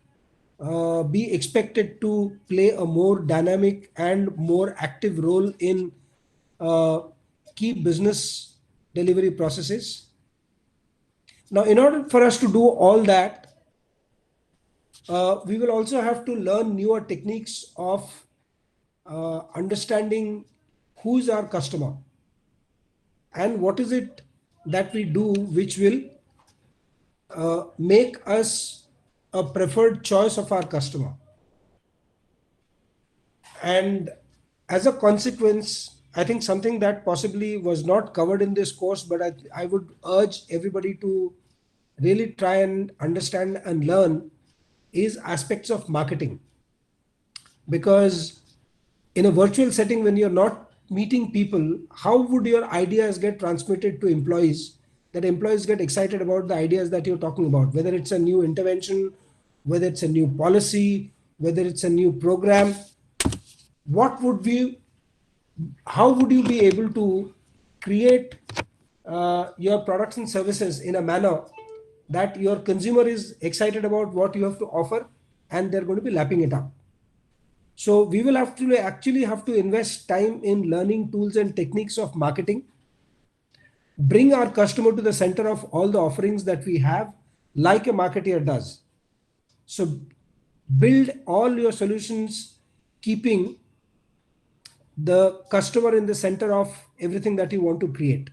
be expected to play a more dynamic and more active role in key business delivery processes. Now, in order for us to do all that, we will also have to learn newer techniques of understanding who's our customer and what is it that we do which will make us a preferred choice of our customer. And as a consequence, I think something that possibly was not covered in this course, but I would urge everybody to really try and understand and learn is aspects of marketing. Because in a virtual setting, when you're not meeting people, how would your ideas get transmitted to employees, that employees get excited about the ideas that you're talking about, whether it's a new intervention, whether it's a new policy, whether it's a new program? How would you be able to create your products and services in a manner that your consumer is excited about what you have to offer and they're going to be lapping it up? So we will actually have to invest time in learning tools and techniques of marketing, bring our customer to the center of all the offerings that we have, like a marketer does. So build all your solutions keeping the customer in the center of everything that you want to create.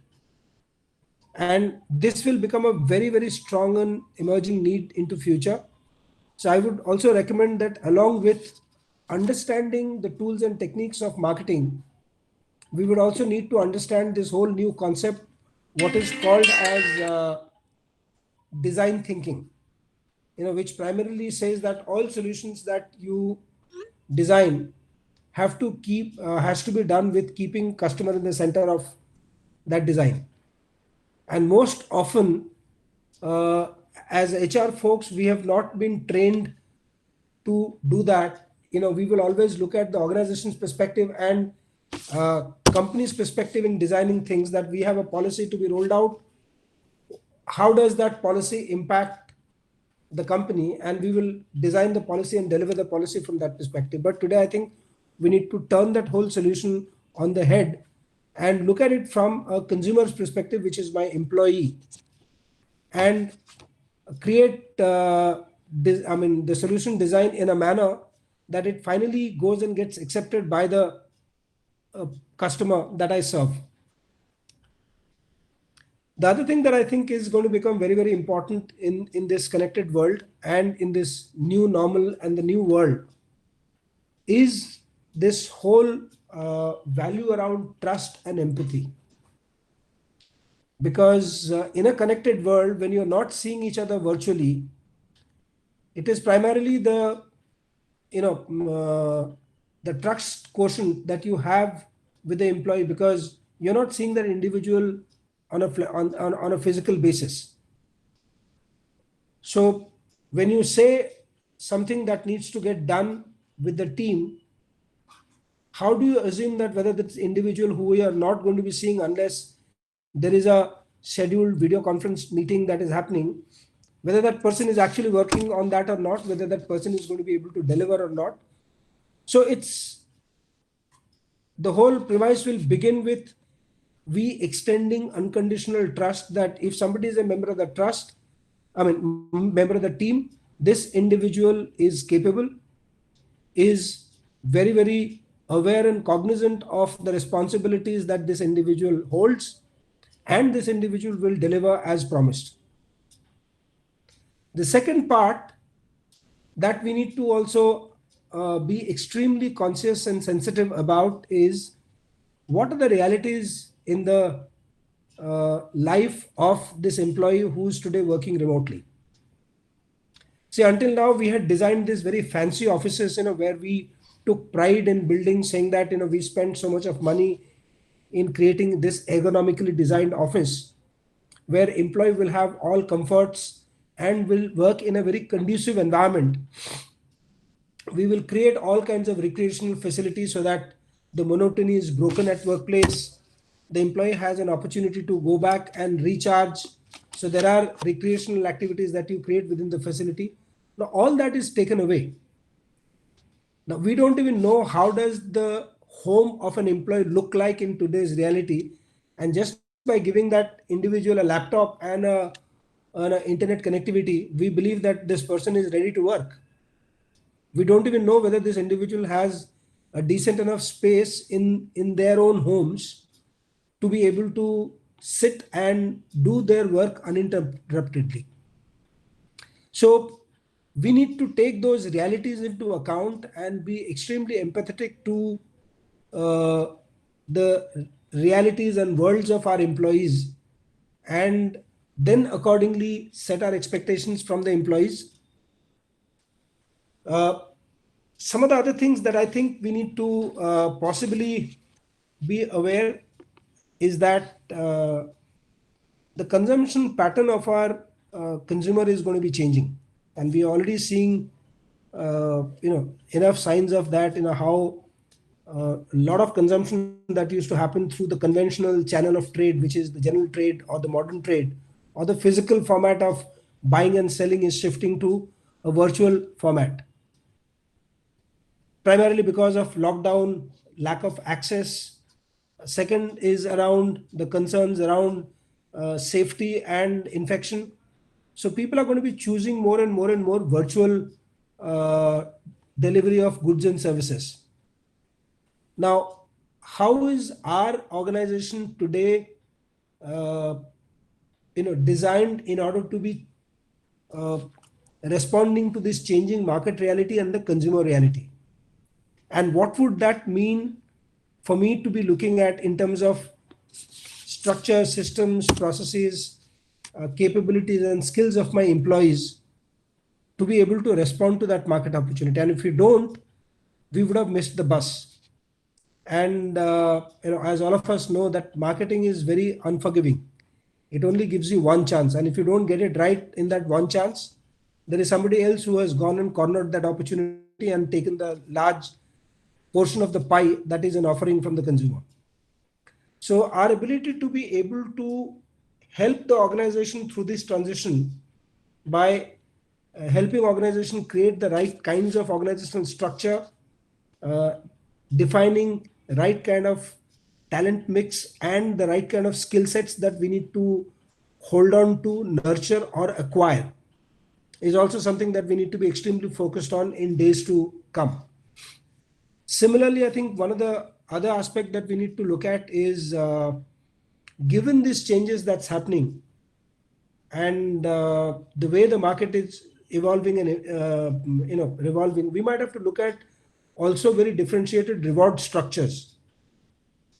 And this will become a very, very strong and emerging need into future. So I would also recommend that along with understanding the tools and techniques of marketing, we would also need to understand this whole new concept, what is called as design thinking, which primarily says that all solutions that you design has to be done with keeping customer in the center of that design. And most often, uh, as HR folks, we have not been trained to do that. We will always look at the organization's perspective and company's perspective in designing things, that we have a policy to be rolled out. How does that policy impact the company? And we will design the policy and deliver the policy from that perspective. But today, I think we need to turn that whole solution on the head and look at it from a consumer's perspective, which is my employee, and create the solution design in a manner that it finally goes and gets accepted by the customer that I serve. The other thing that I think is going to become very, very important in this connected world and in this new normal and the new world is this whole value around trust and empathy. Because in a connected world, when you're not seeing each other virtually, it is primarily the trust quotient that you have with the employee, because you're not seeing that individual on a physical basis. So when you say something that needs to get done with the team, how do you assume that whether this individual who we are not going to be seeing unless there is a scheduled video conference meeting that is happening, whether that person is actually working on that or not, whether that person is going to be able to deliver or not? So it's the whole premise will begin with we extending unconditional trust, that if somebody is a member of the member of the team, this individual is capable, is very, very aware and cognizant of the responsibilities that this individual holds, and this individual will deliver as promised. The second part that we need to also be extremely conscious and sensitive about is what are the realities in the life of this employee who's today working remotely. See, until now we had designed these very fancy offices, where we took pride in building, saying that we spent so much of money in creating this ergonomically designed office where employee will have all comforts and will work in a very conducive environment. We will create all kinds of recreational facilities so that the monotony is broken at workplace. The employee has an opportunity to go back and recharge. So there are recreational activities that you create within the facility. Now all that is taken away. Now we don't even know how does the home of an employee look like in today's reality. And just by giving that individual a laptop and an internet connectivity, we believe that this person is ready to work. We don't even know whether this individual has a decent enough space in their own homes to be able to sit and do their work uninterruptedly. So we need to take those realities into account and be extremely empathetic to the realities and worlds of our employees, and then accordingly set our expectations from the employees. Some of the other things that I think we need to possibly be aware is that the consumption pattern of our consumer is going to be changing, and we are already seeing enough signs of that. How a lot of consumption that used to happen through the conventional channel of trade, which is the general trade or the modern trade or the physical format of buying and selling, is shifting to a virtual format, primarily because of lockdown, lack of access. Second is around the concerns around safety and infection. So people are going to be choosing more and more and more virtual delivery of goods and services. Now, how is our organization today designed in order to be responding to this changing market reality and the consumer reality? And what would that mean for me to be looking at in terms of structure, systems, processes, capabilities and skills of my employees to be able to respond to that market opportunity. And if we don't, we would have missed the bus. And as all of us know, that marketing is very unforgiving. It only gives you one chance, and if you don't get it right in that one chance, there is somebody else who has gone and cornered that opportunity and taken the large portion of the pie that is an offering from the consumer. So our ability to be able to help the organization through this transition by helping organization create the right kinds of organizational structure, defining the right kind of talent mix and the right kind of skill sets that we need to hold on to, nurture or acquire, is also something that we need to be extremely focused on in days to come. Similarly, I think one of the other aspect that we need to look at is given these changes that's happening and the way the market is evolving and revolving, we might have to look at also very differentiated reward structures.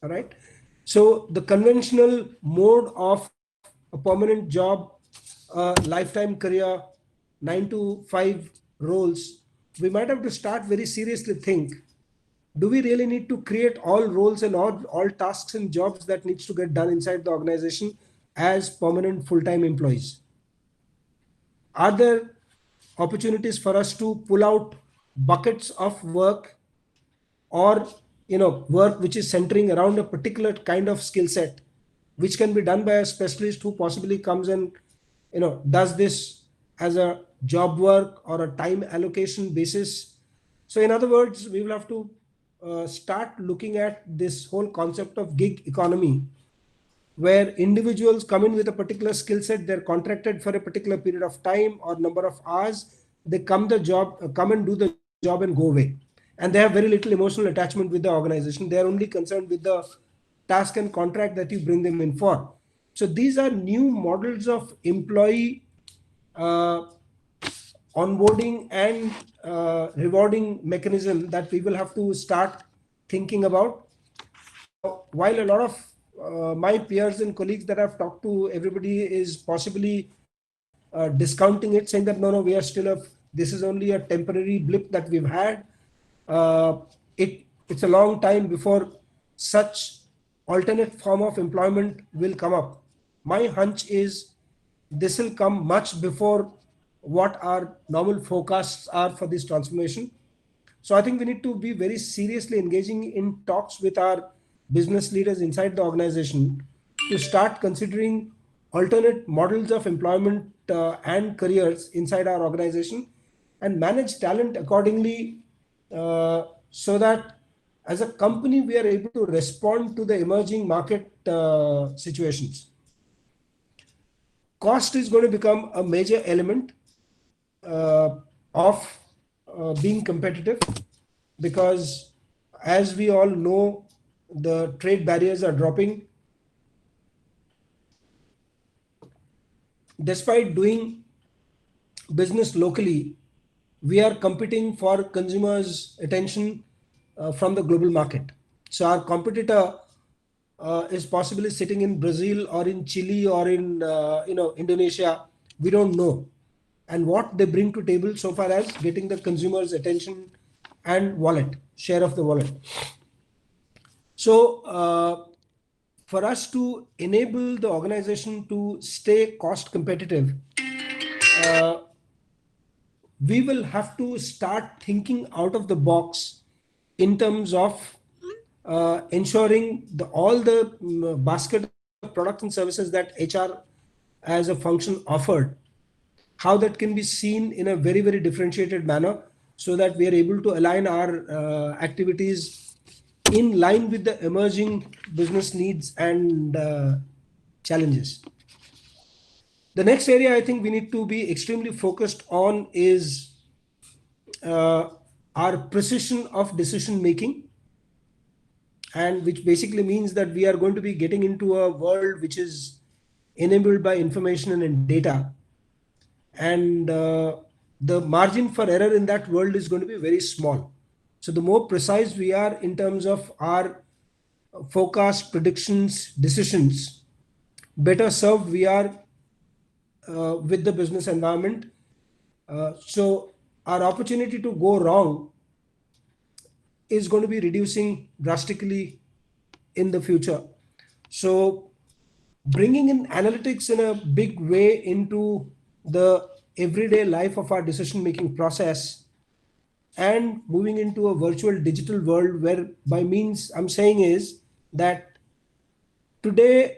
All right. So the conventional mode of a permanent job, lifetime career, 9 to 5 roles, we might have to start very seriously think, do we really need to create all roles and all tasks and jobs that needs to get done inside the organization as permanent full-time employees? Are there opportunities for us to pull out buckets of work or work which is centering around a particular kind of skill set, which can be done by a specialist who possibly comes and does this as a job work or a time allocation basis? So in other words, we will have to start looking at this whole concept of gig economy, where individuals come in with a particular skill set, they're contracted for a particular period of time or number of hours, they come and do the job and go away. And they have very little emotional attachment with the organization. They're only concerned with the task and contract that you bring them in for. So these are new models of employee onboarding and rewarding mechanism that we will have to start thinking about. While a lot of my peers and colleagues that I've talked to, everybody is possibly discounting it, saying that no, we are still this is only a temporary blip that we've had. It's a long time before such alternate form of employment will come up. My hunch is this will come much before what our normal forecasts are for this transformation. So I think we need to be very seriously engaging in talks with our business leaders inside the organization to start considering alternate models of employment and careers inside our organization and manage talent accordingly, so that as a company we are able to respond to the emerging market situations. Cost is going to become a major element of being competitive, because as we all know, the trade barriers are dropping. Despite doing business locally, we are competing for consumers' attention from the global market. So our competitor is possibly sitting in Brazil or in Chile or in Indonesia. We don't know, and what they bring to table so far as getting the consumer's attention and share of the wallet. So for us to enable the organization to stay cost competitive, we will have to start thinking out of the box in terms of ensuring all the basket of products and services that HR as a function offered, how that can be seen in a very, very differentiated manner, so that we are able to align our activities in line with the emerging business needs and challenges. The next area I think we need to be extremely focused on is our precision of decision making, and which basically means that we are going to be getting into a world which is enabled by information and data, and the margin for error in that world is going to be very small. So the more precise we are in terms of our forecast, predictions, decisions, better served we are with the business environment. So our opportunity to go wrong is going to be reducing drastically in the future. So bringing in analytics in a big way into the everyday life of our decision making process and moving into a virtual digital world, where by means I'm saying is that today,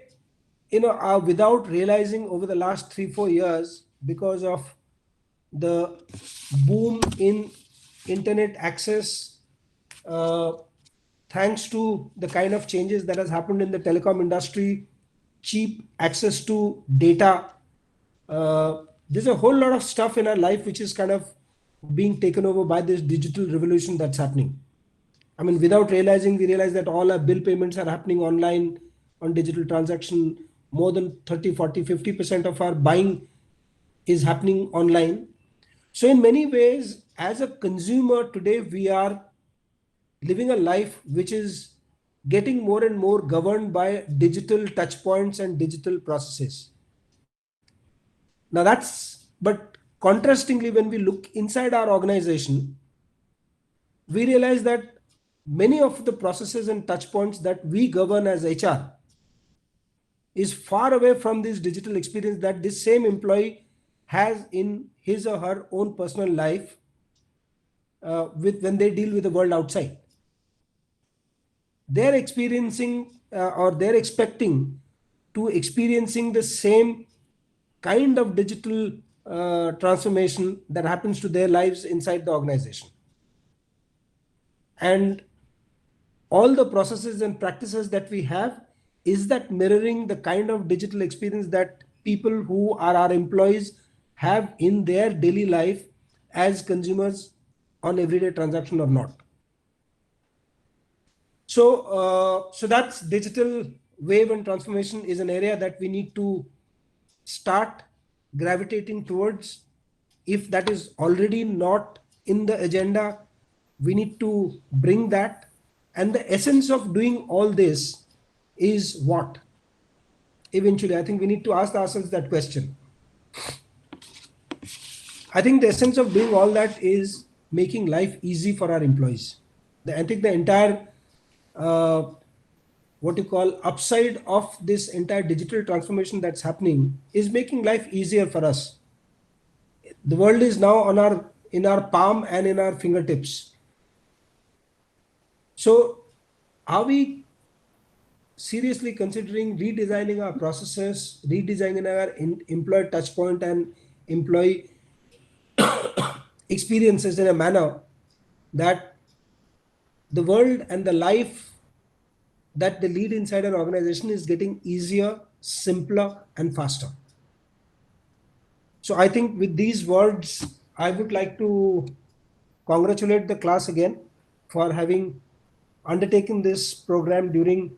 without realizing over the last 3-4 years, because of the boom in internet access, uh, thanks to the kind of changes that has happened in the telecom industry, cheap access to data, there's a whole lot of stuff in our life which is kind of being taken over by this digital revolution that's happening. I mean, without realizing, we realize that all our bill payments are happening online on digital transaction. More than 30, 40, 50% of our buying is happening online. So in many ways, as a consumer today, we are living a life which is getting more and more governed by digital touch points and digital processes. Now but contrastingly, when we look inside our organization, we realize that many of the processes and touch points that we govern as HR is far away from this digital experience that this same employee has in his or her own personal life with when they deal with the world outside. They're experiencing or they're expecting to experiencing the same kind of digital transformation that happens to their lives inside the organization. And all the processes and practices that we have, is that mirroring the kind of digital experience that people who are our employees have in their daily life as consumers on everyday transaction or not? So that's digital wave and transformation is an area that we need to start gravitating towards. If that is already not in the agenda, we need to bring that. And the essence of doing all this is what? Eventually, I think we need to ask ourselves that question. I think the essence of doing all that is making life easy for our employees. I think the entire what you call upside of this entire digital transformation that's happening is making life easier for us. The world is now in our palm and in our fingertips. So are we seriously considering redesigning our processes, redesigning our employee touchpoint and employee experiences in a manner that the world and the life that they lead inside an organization is getting easier, simpler, and faster? So I think with these words, I would like to congratulate the class again for having undertaken this program during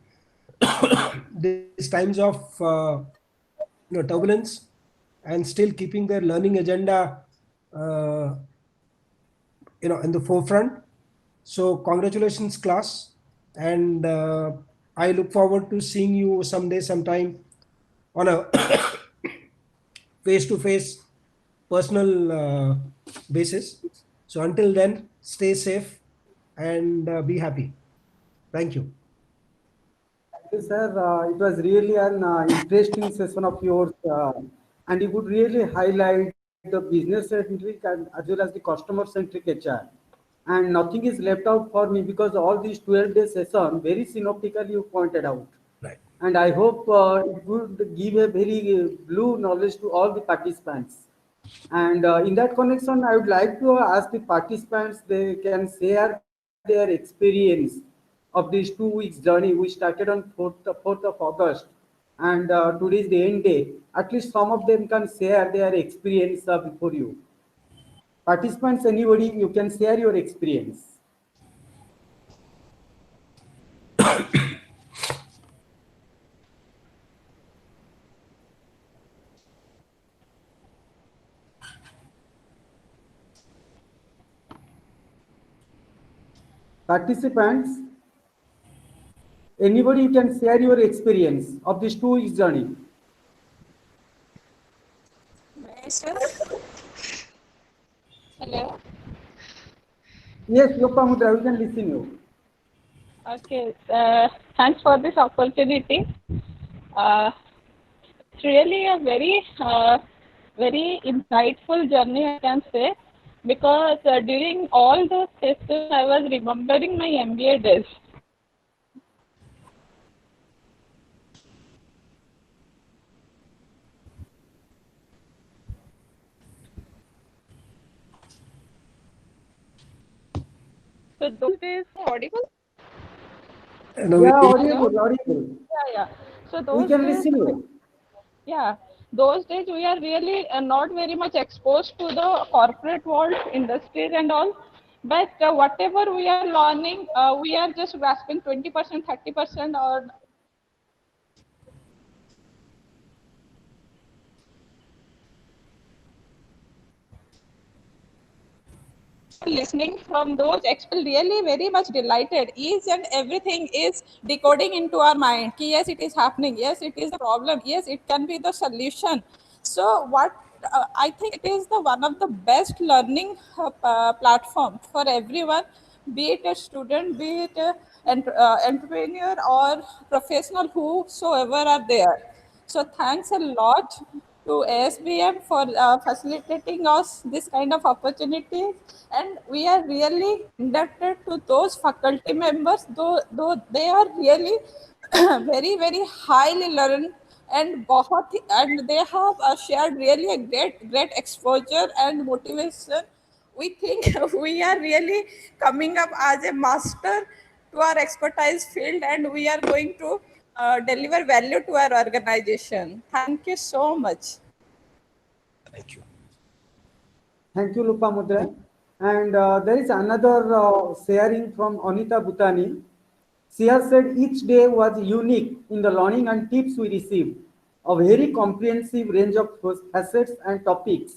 these times of turbulence, and still keeping their learning agenda uh, in the forefront. So congratulations, class, and I look forward to seeing you someday, sometime on a face-to-face personal basis. So until then, stay safe and be happy. Thank you. Thank you, sir. It was really an interesting session of yours, and you could really highlight the business centric and as well as the customer centric HR. And nothing is left out for me because all these 12-day session very synoptically you pointed out. Right. And I hope it would give a very blue knowledge to all the participants. And in that connection, I would like to ask the participants, they can share their experience of these 2 weeks journey. We started on 4th of August, and today is the end day. At least some of them can share their experience before you. Participants, anybody, you can share your experience. Participants, Anybody can share your experience of this 2 weeks journey. Hello. Yes, Lopamudra, we can listen you. Okay. Thanks for this opportunity. Uh, it's really a very insightful journey, I can say, because during all those sessions, I was remembering my MBA days. So those days, audible? No, Yeah, Hello? audible, audible. Yeah. So We those can days, listen you. yeah, those days we are really not very much exposed to the corporate world, industries and all. But whatever we are learning, we are just grasping 20%, 30%, or listening from those experts really very much delighted. Each and everything is decoding into our mind. Ki, yes, it is happening. Yes, it is the problem. Yes, it can be the solution. So what I think it is the one of the best learning platform for everyone, be it a student, be it a entrepreneur or professional, whosoever are there. So thanks a lot to ASBM for facilitating us this kind of opportunities, and we are really indebted to those faculty members, though they are really very highly learned and and they have shared really a great exposure and motivation. We think we are really coming up as a master to our expertise field, and we are going to deliver value to our organization. Thank you so much. thank you. Thank you, Lopamudra. And there is another sharing from Anita Bhutani. She has said each day was unique in the learning and tips we received. A very comprehensive range of facets and topics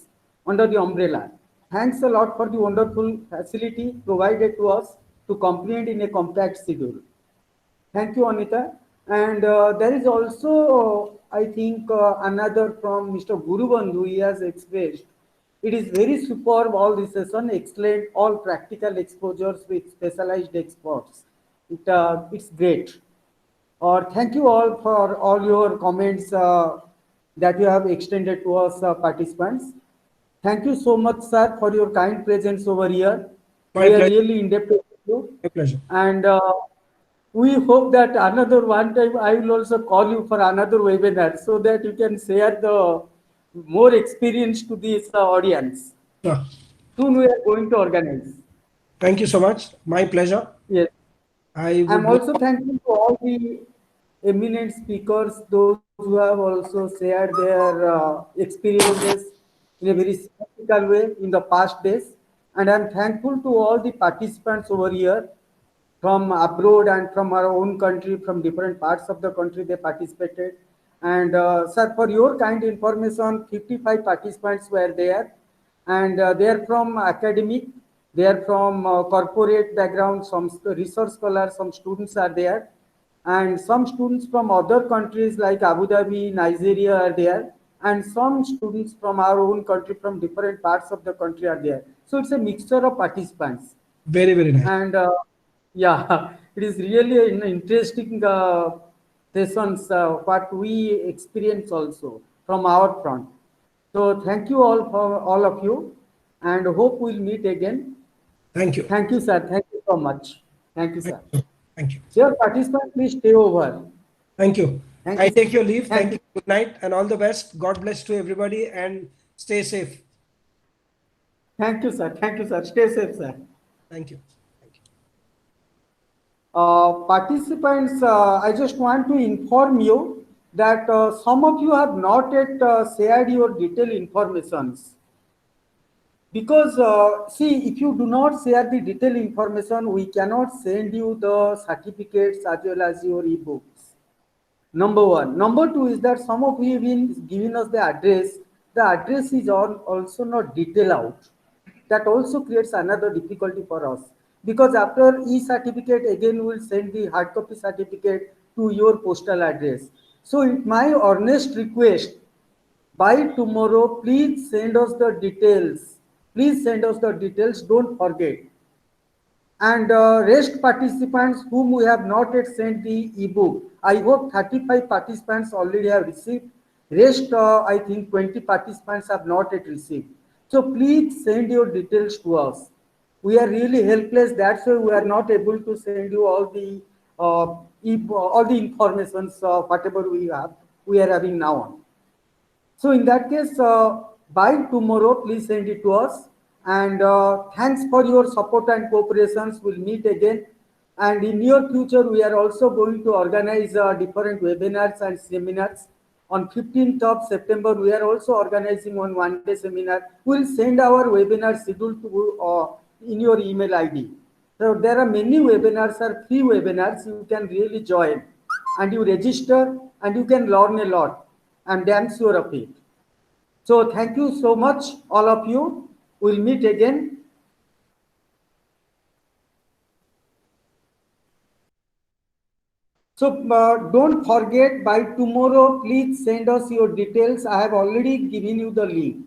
under the umbrella. Thanks a lot for the wonderful facility provided to us to comprehend in a compact schedule. Thank you, Anita. And there is also, I think, another from Mr. Gurubandhu. He has expressed. It is very superb, all this session, excellent, all practical exposures with specialized experts. It's great. Or thank you all for all your comments that you have extended to us participants. Thank you so much, sir, for your kind presence over here. My We are pleasure. really indebted to you. My pleasure. And we hope that another one time I will also call you for another webinar so that you can share the more experience to this audience. Sure. Soon we are going to organize. Thank you so much. My pleasure. Yes. I I'm would also thankful to all the eminent speakers, those who have also shared their experiences in a very practical way in the past days. And I'm thankful to all the participants over here from abroad and from our own country, from different parts of the country they participated. And sir, for your kind information, 55 participants were there, and they are from academic, they are from corporate background, some research scholars, some students are there, and some students from other countries like Abu Dhabi, Nigeria are there, and some students from our own country, from different parts of the country are there. So it's a mixture of participants. very nice. And yeah, it is really an interesting sessions what we experience also from our front. So thank you all for all of you, and hope we'll meet again. Thank you. Thank you, sir. Thank you so much. Thank you, Thank sir. you. Thank you. Dear participants, please stay over. Thank you. Thank I you. take your leave. Thank Thank you. Good night and all the best. God bless to everybody and stay safe. Thank you, sir. Thank you, sir. Stay safe, sir. Thank you. Thank you. Participants, I just want to inform you that some of you have not yet shared your detailed informations. Because, see, if you do not share the detailed information, we cannot send you the certificates as well as your e-books. Number one. Number two is that some of you have been giving us the address. The address is also not detailed out. That also creates another difficulty for us. because after e-certificate again we will send the hard copy certificate to your postal address. So it my earnest request, by tomorrow please send us the details. Please send us the details, don't forget. And rest participants whom we have not yet sent the ebook, I hope 35 participants already have received. Rest, I think 20 participants have not yet received. So please send your details to us. We are really helpless. That's why we are not able to send you all the informations, whatever we are having now on. So in that case, by tomorrow, please send it to us. And thanks for your support and cooperations. We'll meet again. And in near future, we are also going to organize different webinars and seminars. On 15th of September, we are also organizing one-day seminar. We'll send our webinar schedule to in your email ID. So there are many webinars, are free webinars. You can really join, and you register, and you can learn a lot. I'm damn sure of it. So thank you so much, all of you. We'll meet again. So don't forget, by tomorrow, please send us your details. I have already given you the link.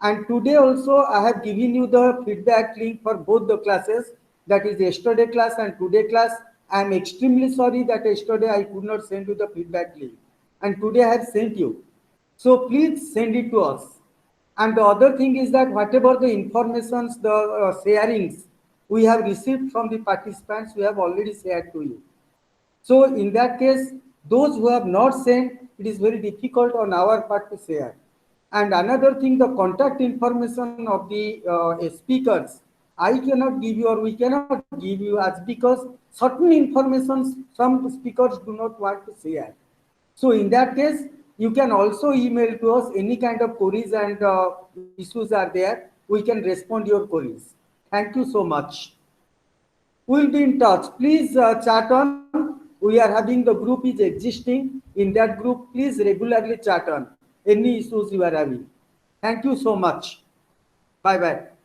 And today also, I have given you the feedback link for both the classes. That is yesterday class and today class. I am extremely sorry that yesterday I could not send you the feedback link. And today I have sent you. So please send it to us. And the other thing is that whatever the informations, the sharings we have received from the participants, we have already shared to you. So in that case, those who have not sent, it is very difficult on our part to share. And another thing, the contact information of the speakers, I cannot give you, or we cannot give you, as because certain information some speakers do not want to share. So in that case, you can also email to us any kind of queries and issues are there. We can respond your queries. Thank you so much. We'll be in touch. Please chat on. We are having, the group is existing. In that group, please regularly chat on any issues you are having. Thank you so much. Bye-bye.